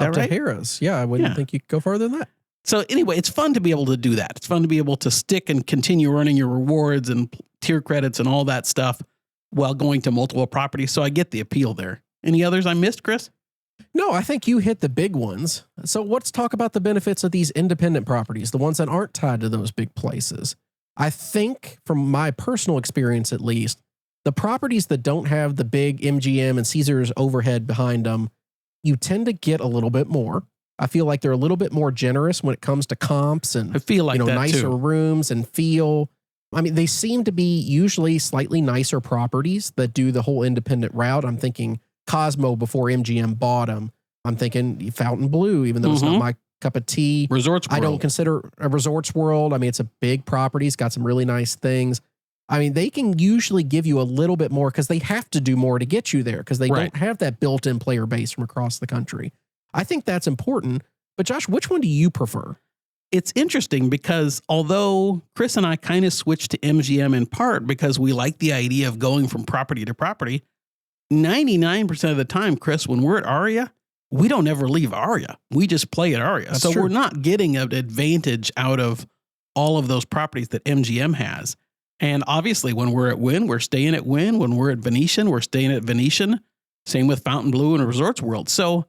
Up to Harrah's. Yeah, I wouldn't think you could go farther than that. So anyway, it's fun to be able to do that. It's fun to be able to stick and continue earning your rewards and tier credits and all that stuff while going to multiple properties. So I get the appeal there. Any others I missed, Chris? No, I think you hit the big ones. So let's talk about the benefits of these independent properties, the ones that aren't tied to those big places. I think from my personal experience, at least, the properties that don't have the big MGM and Caesars overhead behind them, you tend to get a little bit more. I feel like they're a little bit more generous when it comes to comps and I feel like that nicer too. rooms and feel. I mean, they seem to be usually slightly nicer properties that do the whole independent route. I'm thinking Cosmo before MGM bought them. I'm thinking Fountain Blue, even though it's not my cup of tea. Resorts World. I don't consider a Resorts World. I mean, it's a big property. It's got some really nice things. I mean, they can usually give you a little bit more because they have to do more to get you there because they don't have that built-in player base from across the country. I think that's important. But Josh, which one do you prefer? it's interesting because although Chris and I kind of switched to MGM in part because we like the idea of going from property to property, 99% of the time, Chris, when we're at Aria, we don't ever leave Aria. We just play at Aria. That's so true. we're not getting an advantage out of all of those properties that MGM has. And obviously, when we're at Wynn, we're staying at Wynn. When we're at Venetian, we're staying at Venetian. Same with Fontainebleau and Resorts World. So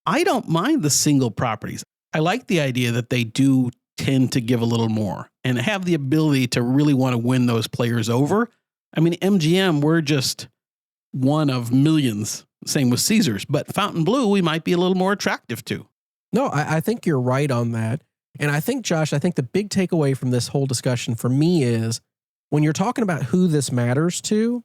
I don't mind the single properties. I like the idea that they do tend to give a little more and have the ability to really want to win those players over. I mean, MGM, we're just one of millions. Same with Caesars, but Fontainebleau, we might be a little more attractive to. No, I think you're right on that. And I think, Josh, I think the big takeaway from this whole discussion for me is when you're talking about who this matters to,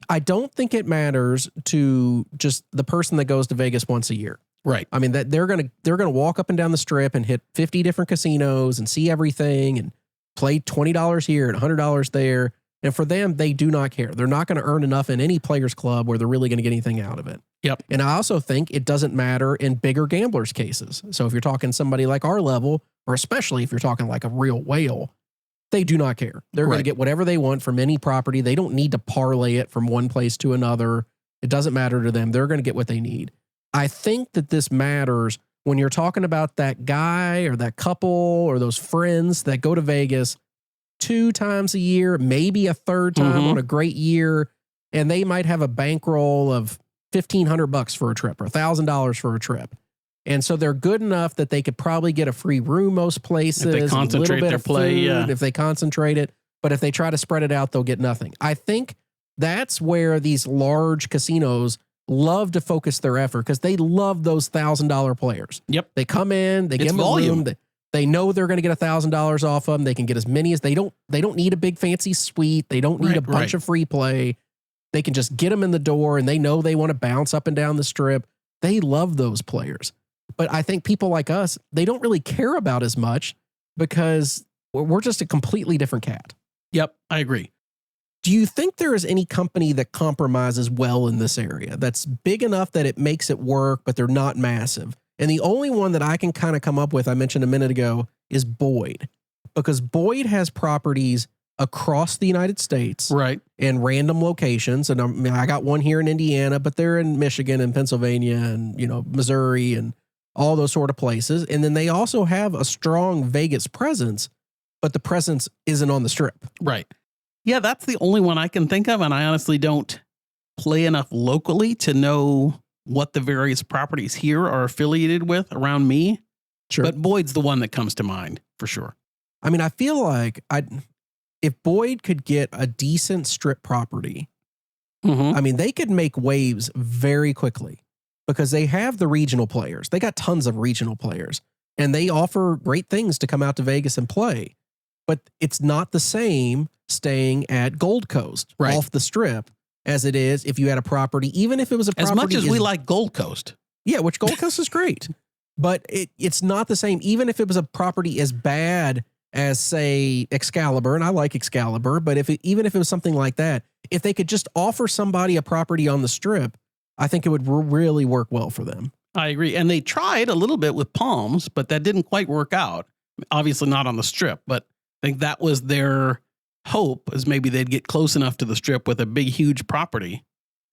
I don't think it matters to just the person that goes to Vegas once a year. Right. I mean, that they're gonna walk up and down the strip and hit 50 different casinos and see everything and play $20 here and $100 there. And for them, they do not care. They're not going to earn enough in any players club where they're really going to get anything out of it. Yep. And I also think it doesn't matter in bigger gamblers' cases. So if you're talking somebody like our level, or especially if you're talking like a real whale, they do not care. They're going to get whatever they want from any property. They don't need to parlay it from one place to another. It doesn't matter to them. They're going to get what they need. I think that this matters when you're talking about that guy or that couple or those friends that go to Vegas 2 times a year, maybe a third time on a great year, and they might have a bankroll of $1,500 for a trip or $1,000 for a trip. And so they're good enough that they could probably get a free room most places. If they concentrate their play, if they concentrate it. But if they try to spread it out, they'll get nothing. I think that's where these large casinos love to focus their effort because they love those $1,000 players. Yep. They come in, they give them a room. They know they're going to get $1,000 off them. They can get as many as they don't need a big fancy suite. They don't need a bunch of free play. They can just get them in the door and they know they want to bounce up and down the strip. They love those players. But I think people like us, they don't really care about as much because we're just a completely different cat. Yep, I agree. Do you think there is any company that compromises well in this area that's big enough that it makes it work, but they're not massive? And the only one that I can kind of come up with, I mentioned a minute ago, is Boyd. Because Boyd has properties across the United States. Right. In random locations. And I got one here in Indiana, but they're in Michigan and Pennsylvania and, Missouri and all those sort of places. And then they also have a strong Vegas presence, but the presence isn't on the strip. Right. Yeah, that's the only one I can think of. And I honestly don't play enough locally to know what the various properties here are affiliated with around me. Sure. But Boyd's the one that comes to mind for sure. I mean, I feel like if Boyd could get a decent strip property, I mean, they could make waves very quickly because they have the regional players. They got tons of regional players and they offer great things to come out to Vegas and play. But it's not the same staying at Gold Coast off the strip as it is if you had a property, even if it was a property. As much as we like Gold Coast. Yeah, which Gold Coast is great. But it's not the same, even if it was a property as bad as, say, Excalibur, and I like Excalibur, but even if it was something like that, if they could just offer somebody a property on the strip, I think it would really work well for them. I agree. And they tried a little bit with Palms, but that didn't quite work out. Obviously not on the strip, but I think that was their hope, is maybe they'd get close enough to the strip with a big, huge property.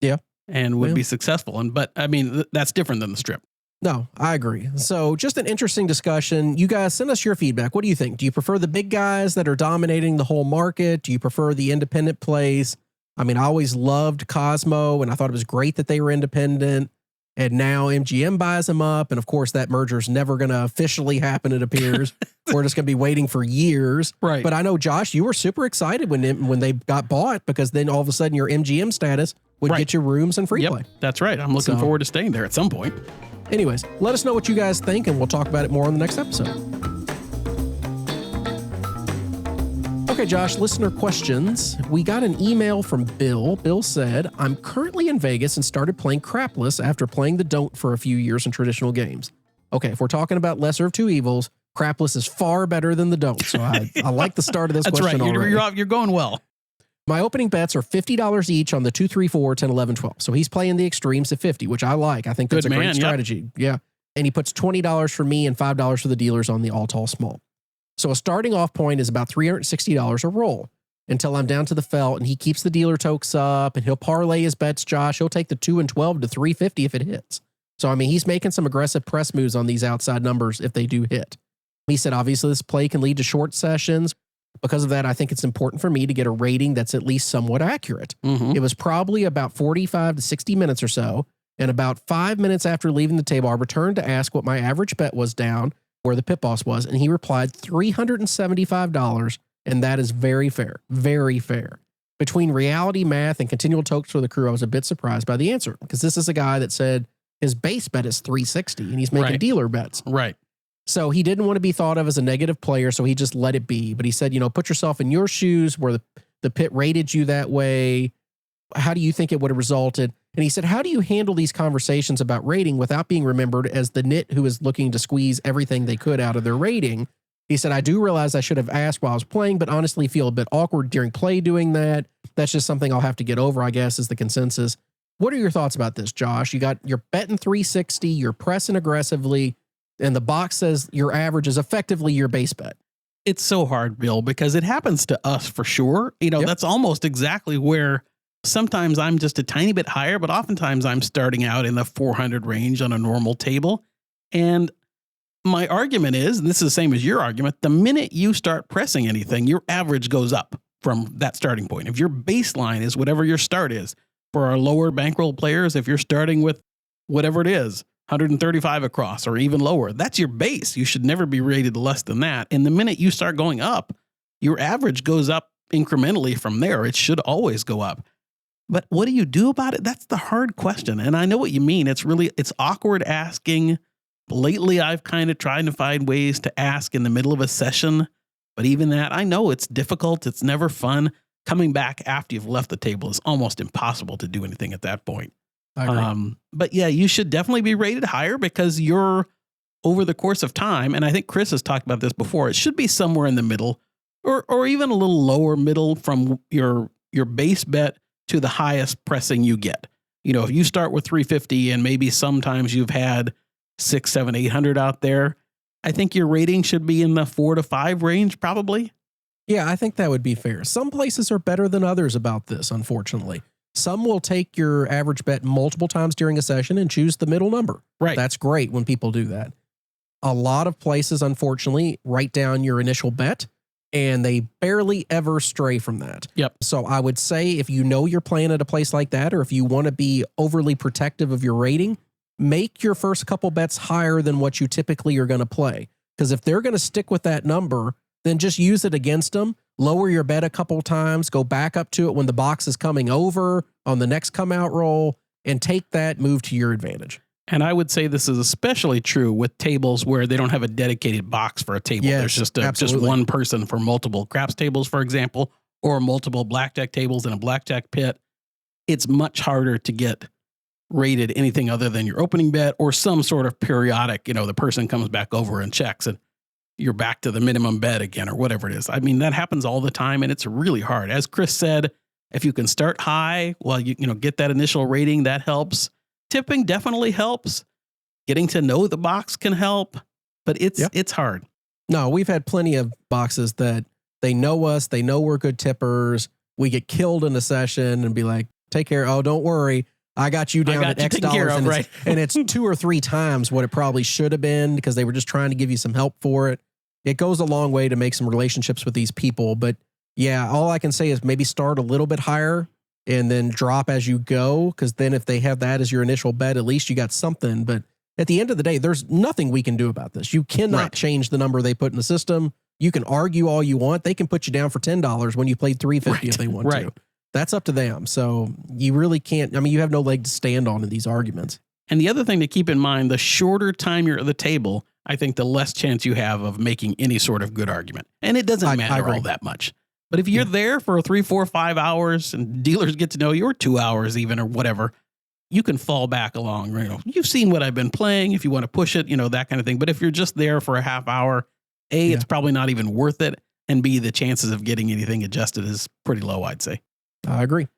Yeah. And would be successful. But I mean, that's different than the strip. No, I agree. So just an interesting discussion. You guys send us your feedback. What do you think? Do you prefer the big guys that are dominating the whole market? Do you prefer the independent plays? I mean, I always loved Cosmo and I thought it was great that they were independent. And now MGM buys them up. And of course, that merger is never going to officially happen, it appears. We're just going to be waiting for years. Right. But I know, Josh, you were super excited when they got bought because then all of a sudden your MGM status would get you rooms and free play. That's right. I'm looking forward to staying there at some point. Anyways, let us know what you guys think, and we'll talk about it more on the next episode. Okay, Josh, listener questions. We got an email from Bill. Bill said, I'm currently in Vegas and started playing Crapless after playing the Don't for a few years in traditional games. Okay, if we're talking about lesser of two evils, Crapless is far better than the Don't. So I like the start of this question already. You're going well. My opening bets are $50 each on the 2, 3, 4, 10, 11, 12. So he's playing the extremes at 50, which I like. I think that's a great strategy. Yeah. and he puts $20 for me and $5 for the dealers on the all tall small. So a starting off point is about $360 a roll until I'm down to the felt, and he keeps the dealer tokes up, and he'll parlay his bets, Josh. He'll take the 2 and 12 to 350 if it hits. So, I mean, he's making some aggressive press moves on these outside numbers if they do hit. He said, obviously, this play can lead to short sessions. Because of that, I think it's important for me to get a rating that's at least somewhat accurate. It was probably about 45 to 60 minutes or so. And about 5 minutes after leaving the table, I returned to ask what my average bet was down, where the pit boss was. And he replied $375. And that is very fair. Very fair. Between reality, math, and continual tokes for the crew, I was a bit surprised by the answer. Because this is a guy that said his base bet is 360 and he's making dealer bets. Right. So he didn't want to be thought of as a negative player, so he just let it be. But he said, put yourself in your shoes where the pit rated you that way. How do you think it would have resulted? And he said, how do you handle these conversations about rating without being remembered as the nit who is looking to squeeze everything they could out of their rating? He said, I do realize I should have asked while I was playing, but honestly feel a bit awkward during play doing that. That's just something I'll have to get over, I guess, is the consensus. What are your thoughts about this, Josh? You're betting 360, you're pressing aggressively, and the box says your average is effectively your base bet. It's so hard, Bill, because it happens to us for sure. That's almost exactly where sometimes I'm just a tiny bit higher, but oftentimes I'm starting out in the 400 range on a normal table. And my argument is, and this is the same as your argument, the minute you start pressing anything, your average goes up from that starting point. If your baseline is whatever your start is, for our lower bankroll players, if you're starting with whatever it is, 135 across or even lower, that's your base. You should never be rated less than that. And the minute you start going up, your average goes up incrementally from there. It should always go up. But what do you do about it? That's the hard question. And I know what you mean. It's awkward asking. Lately, I've kind of tried to find ways to ask in the middle of a session. But even that, I know it's difficult. It's never fun. Coming back after you've left the table is almost impossible to do anything at that point. I agree. But yeah, you should definitely be rated higher because you're over the course of time. And I think Chris has talked about this before. It should be somewhere in the middle or even a little lower middle from your base bet to the highest pressing you get. If you start with 350 and maybe sometimes you've had 600, 700, 800 out there, I think your rating should be in the 4 to 5 range probably. Yeah, I think that would be fair. Some places are better than others about this, unfortunately. Some will take your average bet multiple times during a session and choose the middle number. Right. That's great when people do that. A lot of places, unfortunately, write down your initial bet, and they barely ever stray from that. Yep. So I would say if you know you're playing at a place like that, or if you want to be overly protective of your rating, make your first couple bets higher than what you typically are going to play. Because if they're going to stick with that number, then just use it against them. Lower your bet a couple times, go back up to it when the box is coming over on the next come out roll, and take that move to your advantage. And I would say this is especially true with tables where they don't have a dedicated box for a table. Yes, There's just absolutely. one person for multiple craps tables, for example, or multiple blackjack tables in a blackjack pit. It's much harder to get rated anything other than your opening bet or some sort of periodic, the person comes back over and checks and you're back to the minimum bet again or whatever it is. I mean, that happens all the time and it's really hard. As Chris said, if you can start high, well, you get that initial rating, that helps. Tipping definitely helps. Getting to know the box can help, but it's hard. No, we've had plenty of boxes that they know us, they know we're good tippers. We get killed in a session and be like, take care. Oh, don't worry. I got you down at X dollars. And it's 2 or 3 times what it probably should have been because they were just trying to give you some help for it. It goes a long way to make some relationships with these people. But yeah, all I can say is maybe start a little bit higher and then drop as you go. Because then if they have that as your initial bet, at least you got something. But at the end of the day, there's nothing we can do about this. You cannot change the number they put in the system. You can argue all you want. They can put you down for $10 when you played $3.50 if they want to. That's up to them. So you really can't, you have no leg to stand on in these arguments. And the other thing to keep in mind, the shorter time you're at the table, I think the less chance you have of making any sort of good argument. And it doesn't matter all that much. But if you're there for 3, 4, 5 hours and dealers get to know you, or 2 hours even, or whatever, you can fall back along. You've seen what I've been playing. If you want to push it, that kind of thing. But if you're just there for a half hour, A, it's probably not even worth it. And B, the chances of getting anything adjusted is pretty low, I'd say. I agree.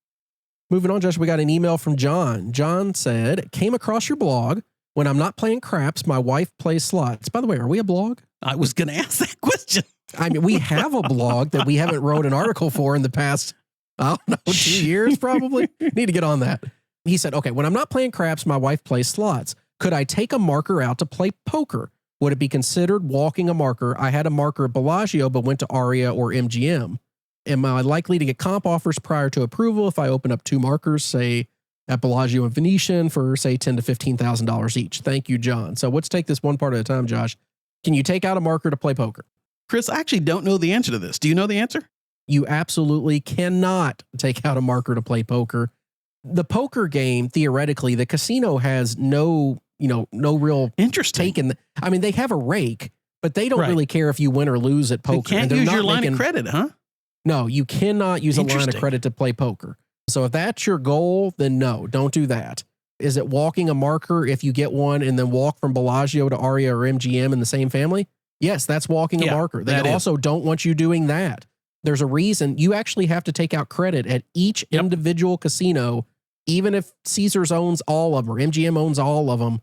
Moving on, Josh, we got an email from John. John said, came across your blog, When I'm not playing craps, my wife plays slots. By the way, are we a blog? I was going to ask that question. I mean, we have a blog that we haven't wrote an article for in the past, I don't know, 2 years probably. Need to get on that. He said, okay, when I'm not playing craps, my wife plays slots. Could I take a marker out to play poker? Would it be considered walking a marker? I had a marker at Bellagio, but went to Aria or MGM. Am I likely to get comp offers prior to approval if I open up 2 markers, say at Bellagio and Venetian for, say, $10,000 to $15,000 each? Thank you, John. So let's take this one part at a time, Josh. Can you take out a marker to play poker? Chris, I actually don't know the answer to this. Do you know the answer? You absolutely cannot take out a marker to play poker. The poker game, theoretically, the casino has no real interesting. I mean, they have a rake, but they don't really care if you win or lose at poker. You can't use your line of credit, huh? No, you cannot use a line of credit to play poker. So if that's your goal, then no, don't do that. Is it walking a marker if you get one and then walk from Bellagio to Aria or MGM in the same family? Yes, that's walking a marker. They also don't want you doing that. There's a reason you actually have to take out credit at each individual casino, even if Caesars owns all of them or MGM owns all of them.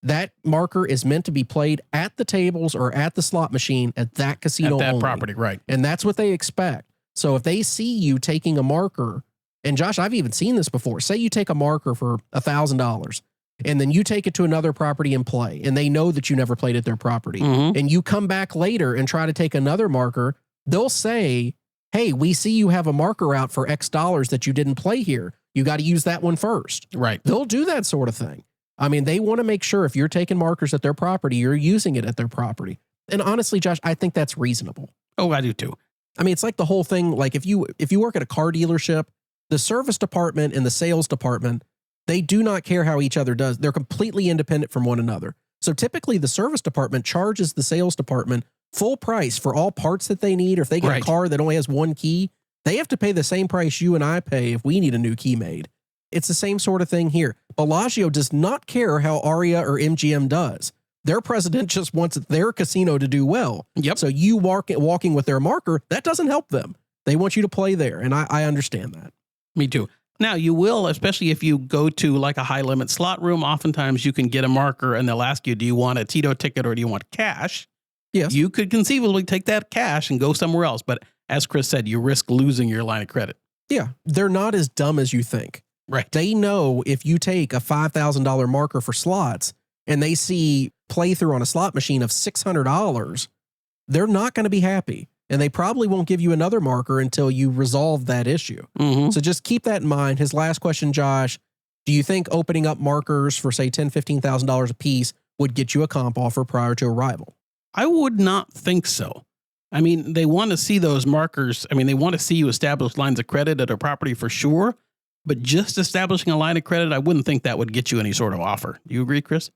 That marker is meant to be played at the tables or at the slot machine at that casino, at that only. Property, right? And that's what they expect. So if they see you taking a marker, and Josh, I've even seen this before. Say you take a marker for $1,000 and then you take it to another property and play, and they know that you never played at their property, and you come back later and try to take another marker, they'll say, hey, we see you have a marker out for X dollars that you didn't play here. You got to use that one first. Right. They'll do that sort of thing. I mean, they want to make sure if you're taking markers at their property, you're using it at their property. And honestly, Josh, I think that's reasonable. Oh, I do too. I mean, it's like the whole thing, like if you work at a car dealership, the service department and the sales department, they do not care how each other does. They're completely independent from one another. So typically the service department charges the sales department full price for all parts that they need. Or if they get a car that only has one key, they have to pay the same price you and I pay if we need a new key made. It's the same sort of thing here. Bellagio does not care how Aria or MGM does. Their president just wants their casino to do well. Yep. So you walking with their marker, that doesn't help them. They want you to play there. And I understand that. Me too. Now you will, especially if you go to like a high limit slot room, oftentimes you can get a marker and they'll ask you, do you want a Tito ticket or do you want cash? Yes. You could conceivably take that cash and go somewhere else. But as Chris said, you risk losing your line of credit. Yeah. They're not as dumb as you think. Right. They know if you take a $5,000 marker for slots and they see playthrough on a slot machine of $600, they're not going to be happy. And they probably won't give you another marker until you resolve that issue. So just keep that in mind. His last question, Josh, do you think opening up markers for, say, $10,000, $15,000 a piece would get you a comp offer prior to arrival? I would not think so. I mean, they want to see those markers. I mean, they want to see you establish lines of credit at a property for sure. But just establishing a line of credit, I wouldn't think that would get you any sort of offer. Do you agree, Chris?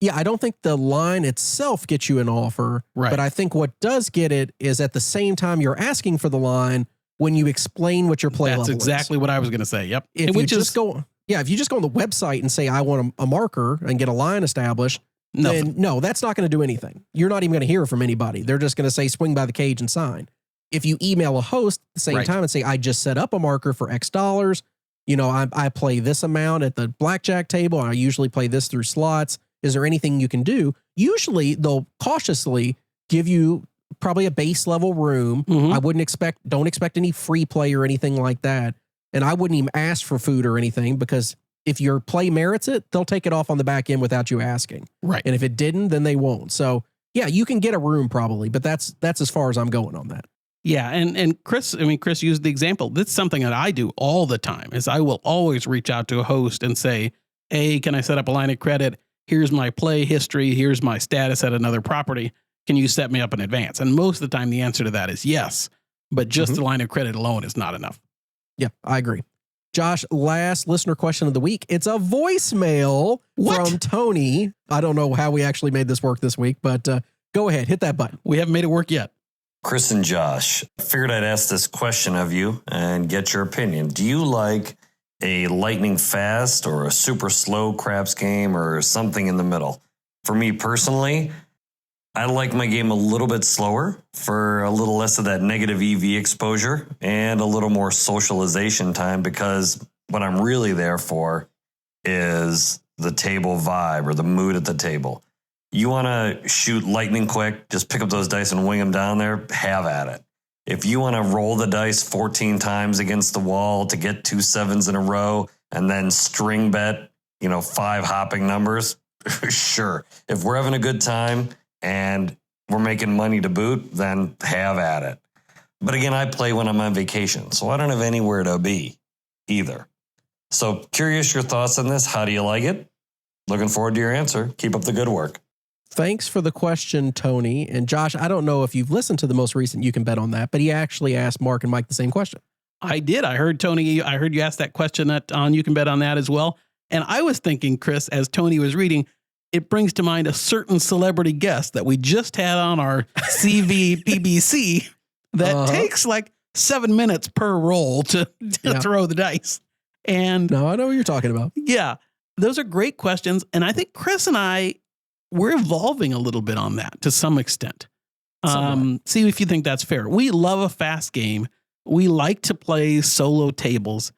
Yeah, I don't think the line itself gets you an offer. Right. But I think what does get it is at the same time you're asking for the line when you explain what your play level is. That's exactly what I was going to say. Yep. If you just go on the website and say, I want a marker and get a line established, then no, that's not going to do anything. You're not even going to hear from anybody. They're just going to say, swing by the cage and sign. If you email a host at the same time and say, I just set up a marker for X dollars, I play this amount at the blackjack table. I usually play this through slots. Is there anything you can do? Usually they'll cautiously give you probably a base level room. I don't expect any free play or anything like that. And I wouldn't even ask for food or anything because if your play merits it, they'll take it off on the back end without you asking. Right. And if it didn't, then they won't. So yeah, you can get a room probably, but that's as far as I'm going on that. Yeah. And Chris used the example. That's something that I do all the time is I will always reach out to a host and say, hey, can I set up a line of credit? Here's my play history. Here's my status at another property. Can you set me up in advance? And most of the time, the answer to that is yes. But just the line of credit alone is not enough. Yeah, I agree. Josh, last listener question of the week. It's a voicemail from Tony. I don't know how we actually made this work this week, but go ahead. Hit that button. We haven't made it work yet. Chris and Josh, I figured I'd ask this question of you and get your opinion. Do you like a lightning fast or a super slow craps game or something in the middle? For me personally, I like my game a little bit slower for a little less of that negative EV exposure and a little more socialization time, because what I'm really there for is the table vibe or the mood at the table. You want to shoot lightning quick, just pick up those dice and wing them down there, have at it. If you want to roll the dice 14 times against the wall to get 2 7s in a row and then string bet, 5 hopping numbers, sure. If we're having a good time and we're making money to boot, then have at it. But again, I play when I'm on vacation, so I don't have anywhere to be either. So curious your thoughts on this. How do you like it? Looking forward to your answer. Keep up the good work. Thanks for the question, Tony. And Josh, I don't know if you've listened to the most recent You Can Bet on That, but he actually asked Mark and Mike the same question. I did. I heard Tony, I heard you ask that question on You Can Bet on That as well. And I was thinking, Chris, as Tony was reading, it brings to mind a certain celebrity guest that we just had on our CVPBC that takes like 7 minutes per roll to throw the dice. And no, I know what you're talking about. Yeah, those are great questions. And I think Chris and we're evolving a little bit on that to some extent. See if you think that's fair. We love a fast game. We like to play solo tables,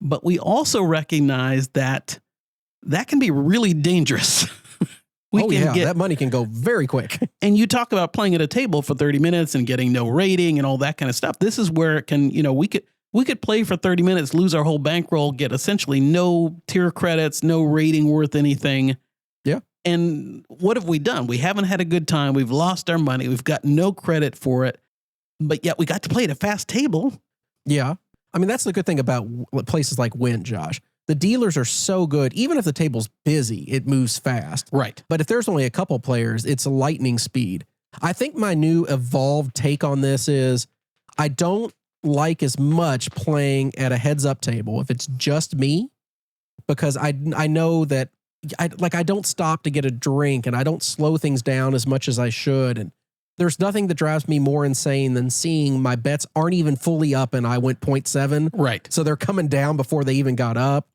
but we also recognize that can be really dangerous. That money can go very quick. And you talk about playing at a table for 30 minutes and getting no rating and all that kind of stuff. This is where it can, we could play for 30 minutes, lose our whole bankroll, get essentially no tier credits, no rating worth anything. Yeah. And what have we done? We haven't had a good time. We've lost our money. We've got no credit for it, but yet we got to play at a fast table. Yeah. I mean, that's the good thing about places like Wynn, Josh. The dealers are so good. Even if the table's busy, it moves fast. Right. But if there's only a couple players, it's a lightning speed. I think my new evolved take on this is I don't like as much playing at a heads up table if it's just me, because I know that I don't stop to get a drink and I don't slow things down as much as I should. And there's nothing that drives me more insane than seeing my bets aren't even fully up and I went 0.7. Right. So they're coming down before they even got up.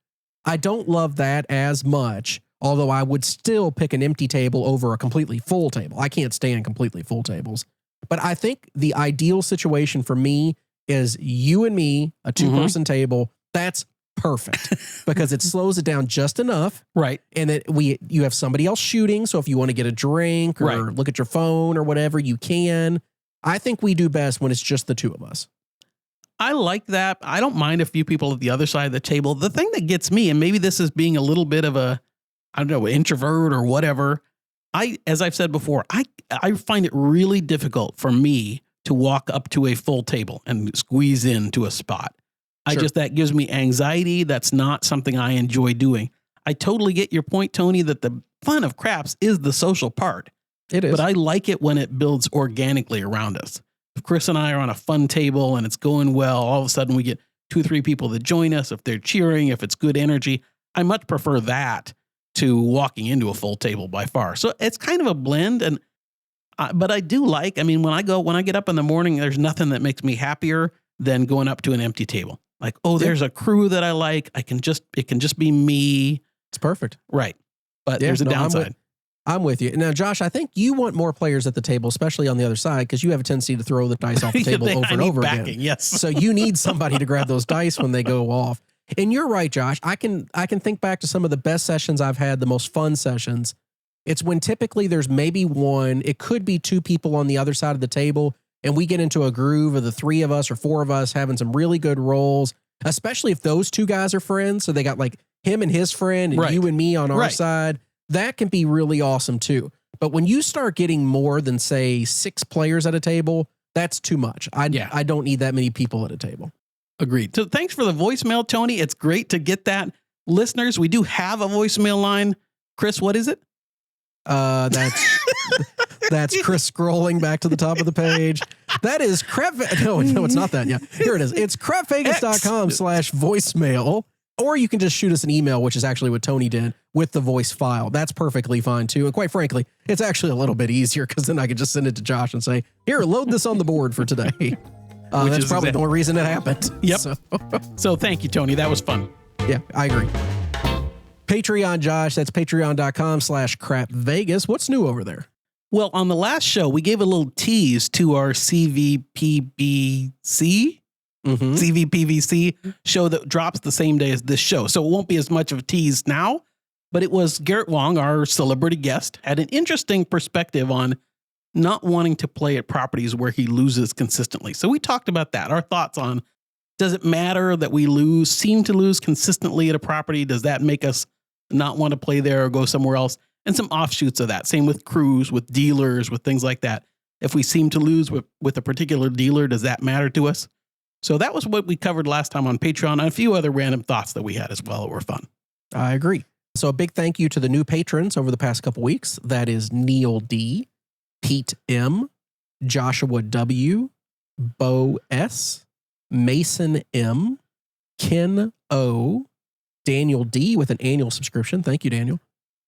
I don't love that as much, although I would still pick an empty table over a completely full table. I can't stand completely full tables. But I think the ideal situation for me is you and me, a 2-person table. That's perfect because it slows it down just enough. Right. And you have somebody else shooting. So if you want to get a drink or look at your phone or whatever, you can. I think we do best when it's just the two of us. I like that. I don't mind a few people at the other side of the table. The thing that gets me, and maybe this is being a little bit of an introvert or whatever. As I've said before, I find it really difficult for me to walk up to a full table and squeeze into a spot. Sure. That gives me anxiety. That's not something I enjoy doing. I totally get your point, Tony, that the fun of craps is the social part. It is. But I like it when it builds organically around us. If Chris and I are on a fun table and it's going well, all of a sudden we get 2 or 3 people that join us. If they're cheering, if it's good energy, I much prefer that to walking into a full table by far. So it's kind of a blend. But I do like, when I get up in the morning, there's nothing that makes me happier than going up to an empty table. Like, there's a crew that I like. It can just be me. It's perfect. Right. But there's a downside. I'm with you. Now, Josh, I think you want more players at the table, especially on the other side, because you have a tendency to throw the dice off the table over and over again. Yes. So you need somebody to grab those dice when they go off. And you're right, Josh. I can think back to some of the best sessions I've had, the most fun sessions. It's when typically there's maybe one, it could be 2 people on the other side of the table, and we get into a groove of the 3 of us or 4 of us having some really good rolls, especially if those 2 guys are friends. So they got like him and his friend and you and me on our side. That can be really awesome too. But when you start getting more than, say, 6 players at a table, that's too much. I don't need that many people at a table. Agreed. So thanks for the voicemail, Tony. It's great to get that. Listeners, we do have a voicemail line. Chris, what is it? That's Chris scrolling back to the top of the page. That is crap. No, it's not that. Yeah, here it is. It's crapvegas.com/voicemail. Or you can just shoot us an email, which is actually what Tony did, with the voice file. That's perfectly fine too. And quite frankly, it's actually a little bit easier because then I could just send it to Josh and say, here, load this on the board for today. That's probably the only reason it happened. Yep. So thank you, Tony. That was fun. Yeah, I agree. Patreon, Josh. That's patreon.com/crapvegas. What's new over there? Well, on the last show, we gave a little tease to our CVPVC show that drops the same day as this show. So it won't be as much of a tease now, But it was Garrett Wong, our celebrity guest, had an interesting perspective on not wanting to play at properties where he loses consistently. So we talked about that. Our thoughts on, does it matter that we seem to lose consistently at a property? Does that make us not want to play there or go somewhere else? And some offshoots of that. Same with crews, with dealers, with things like that. If we seem to lose with a particular dealer, does that matter to us? So that was what we covered last time on Patreon, and a few other random thoughts that we had as well that were fun. I agree. So a big thank you to the new patrons over the past couple weeks. That is Neil D., Pete M., Joshua W., Bo S., Mason M., Ken O., Daniel D. with an annual subscription. Thank you, Daniel.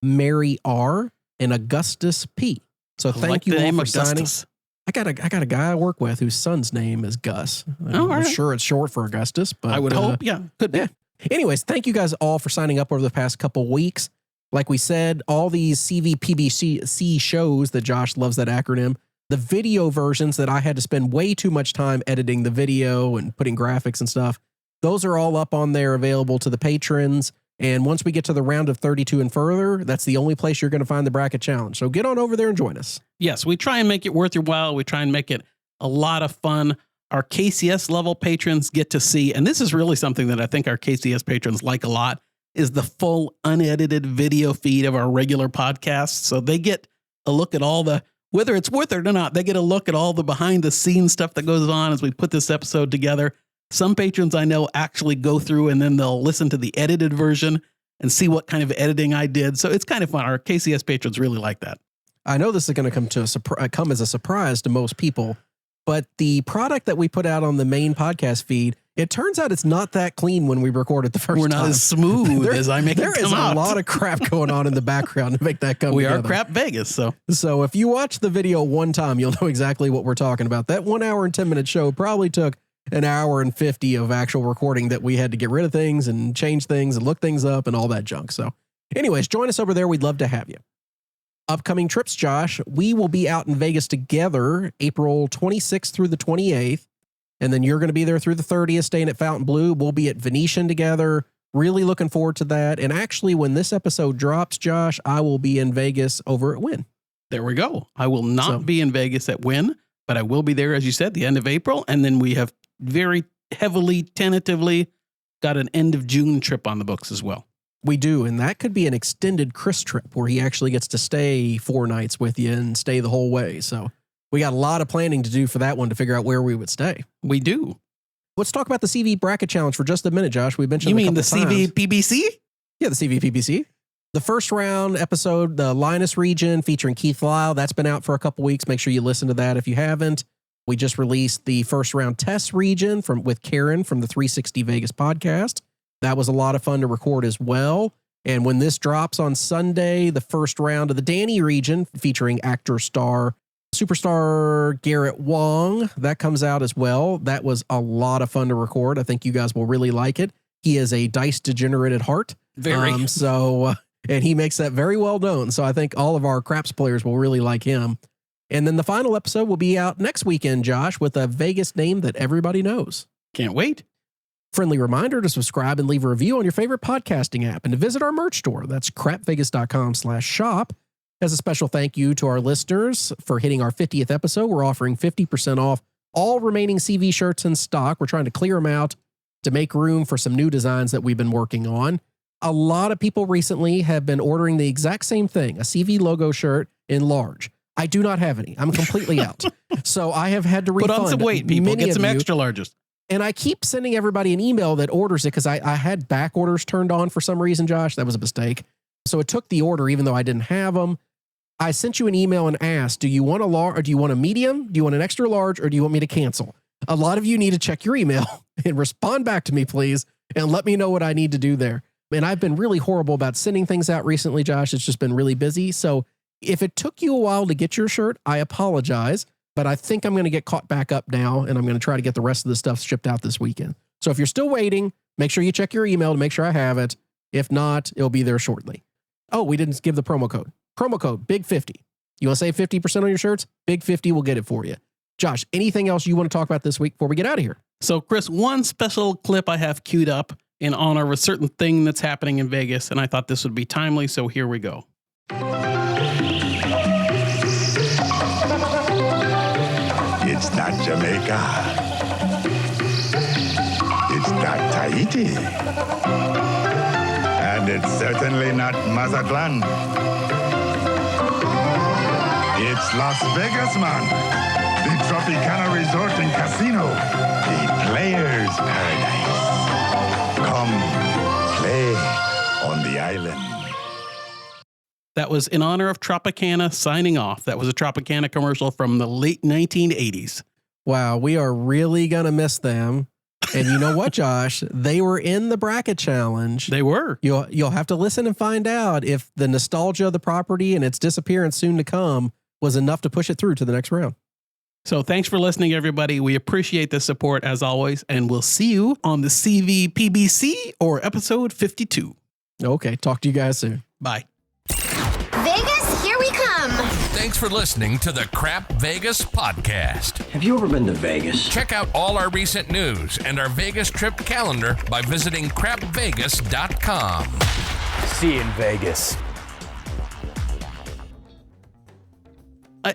Mary R., and Augustus P. So thank you all for signing. I got a guy I work with whose son's name is Gus. I'm sure it's short for Augustus, but I would hope. Yeah, could be. Yeah. Anyways, thank you guys all for signing up over the past couple weeks. Like we said, all these CVPBC shows that Josh loves that acronym, the video versions that I had to spend way too much time editing the video and putting graphics and stuff, those are all up on there available to the patrons. And once we get to the round of 32 and further, that's the only place you're going to find the bracket challenge. So get on over there and join us. Yes, we try and make it worth your while. We try and make it a lot of fun. Our KCS level patrons get to see, and this is really something that I think our KCS patrons like a lot, is the full unedited video feed of our regular podcasts. So they get a look at all the, whether it's worth it or not, they get a look at all the behind the scenes stuff that goes on as we put this episode together. Some patrons I know actually go through and then they'll listen to the edited version and see what kind of editing I did. So it's kind of fun. Our KCS patrons really like that. I know this is going to come as a surprise to most people, but the product that we put out on the main podcast feed, it turns out it's not that clean when we record it the first time. We're not as smooth as I make it come out. There is a lot of crap going on in the background to make that come together. We are Crap Vegas, So if you watch the video one time, you'll know exactly what we're talking about. That 1 hour and 10 minute show probably took an hour and 50 of actual recording that we had to get rid of things and change things and look things up and all that junk. So anyways, join us over there. We'd love to have you. Upcoming trips, Josh, we will be out in Vegas together April 26th through the 28th. And then you're going to be there through the 30th, staying at Fountain Blue. We'll be at Venetian together. Really looking forward to that. And actually, when this episode drops, Josh, I will be in Vegas over at Wynn. There we go. I will not be in Vegas at Wynn, but I will be there, as you said, the end of April. And then we have very heavily, tentatively got an end of June trip on the books as well. We do. And that could be an extended Chris trip where he actually gets to stay 4 nights with you and stay the whole way. So we got a lot of planning to do for that one to figure out where we would stay. We do. Let's talk about the CV bracket challenge for just a minute, Josh. We mentioned you mean the CVPBC? Yeah, the CVPBC. The first round episode, the Linus region featuring Keith Lyle, that's been out for a couple weeks. Make sure you listen to that if you haven't. We just released the first round test region with Karen from the 360 Vegas podcast. That was a lot of fun to record as well. And when this drops on Sunday, the first round of the Danny region featuring actor superstar Garrett Wong, that comes out as well. That was a lot of fun to record. I think you guys will really like it. He is a dice degenerate at heart. Very. And he makes that very well known. So I think all of our craps players will really like him. And then the final episode will be out next weekend, Josh, with a Vegas name that everybody knows. Can't wait. Friendly reminder to subscribe and leave a review on your favorite podcasting app and to visit our merch store. That's crapvegas.com/shop. As a special thank you to our listeners for hitting our 50th episode, we're offering 50% off all remaining CV shirts in stock. We're trying to clear them out to make room for some new designs that we've been working on. A lot of people recently have been ordering the exact same thing, a CV logo shirt in large. I do not have any. I'm completely out. So I have had to refund. Put on some weight, people. Get some extra larges. And I keep sending everybody an email that orders it because I had back orders turned on for some reason, Josh. That was a mistake. So it took the order even though I didn't have them. I sent you an email and asked, do you want a large, or do you want a medium? Do you want an extra large, or do you want me to cancel? A lot of you need to check your email and respond back to me, please, and let me know what I need to do there. And I've been really horrible about sending things out recently, Josh. It's just been really busy. So if it took you a while to get your shirt, I apologize, but I think I'm going to get caught back up now, and I'm going to try to get the rest of the stuff shipped out this weekend. So if you're still waiting, make sure you check your email to make sure I have it. If not, it'll be there shortly. Oh, we didn't give the promo code. Promo code, BIG50. You want to save 50% on your shirts? BIG50 will get it for you. Josh, anything else you want to talk about this week before we get out of here? So, Chris, one special clip I have queued up in honor of a certain thing that's happening in Vegas, and I thought this would be timely, so here we go. It's not Jamaica. It's not Tahiti. And it's certainly not Mazatlan. It's Las Vegas, man. The Tropicana Resort and Casino. The Players' Paradise. Come play on the island. That was in honor of Tropicana signing off. That was a Tropicana commercial from the late 1980s. Wow, we are really going to miss them. And you know what, Josh? They were in the bracket challenge. They were. You'll have to listen and find out if the nostalgia of the property and its disappearance soon to come was enough to push it through to the next round. So thanks for listening, everybody. We appreciate the support as always, and we'll see you on the CVPBC or episode 52. Okay, talk to you guys soon. Bye. Vegas, here we come. Thanks for listening to the Crap Vegas podcast. Have you ever been to Vegas? Check out all our recent news and our Vegas trip calendar by visiting crapvegas.com. See you in Vegas.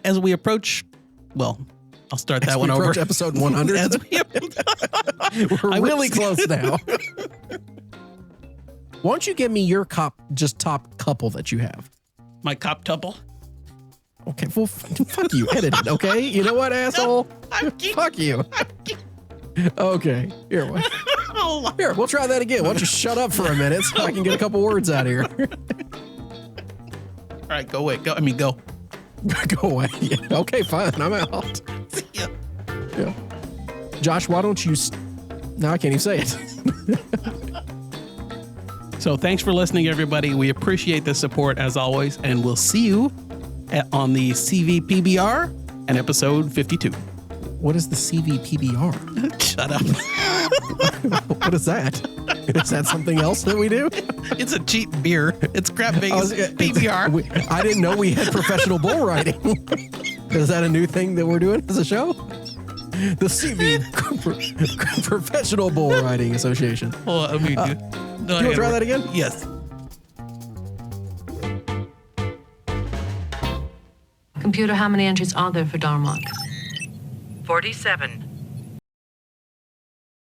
As we approach, well, I'll start that one over. Episode 100. We're really close now. Why don't you give me your top couple that you have? My cop tuple. Okay, well, fuck you. Edit it, okay? You know what, asshole? Fuck you. Okay, here, we'll try that again. Why don't you shut up for a minute so I can get a couple words out of here? All right, go away. Go away. Go away. Yeah, okay, fine. I'm out. See ya. Yeah. Josh, why don't you... Now I can't even say it. So thanks for listening, everybody. We appreciate the support as always, and we'll see you on the CVPBR and episode 52. What is the CVPBR? Shut up. What is that? Is that something else that we do? It's a cheap beer. It's Crap Vegas PBR. I didn't know we had professional bull riding. Is that a new thing that we're doing as a show? The CV Professional Bull Riding Association. Well, I mean, you want to try that again? Yes. Computer, how many entries are there for Darmok? 47.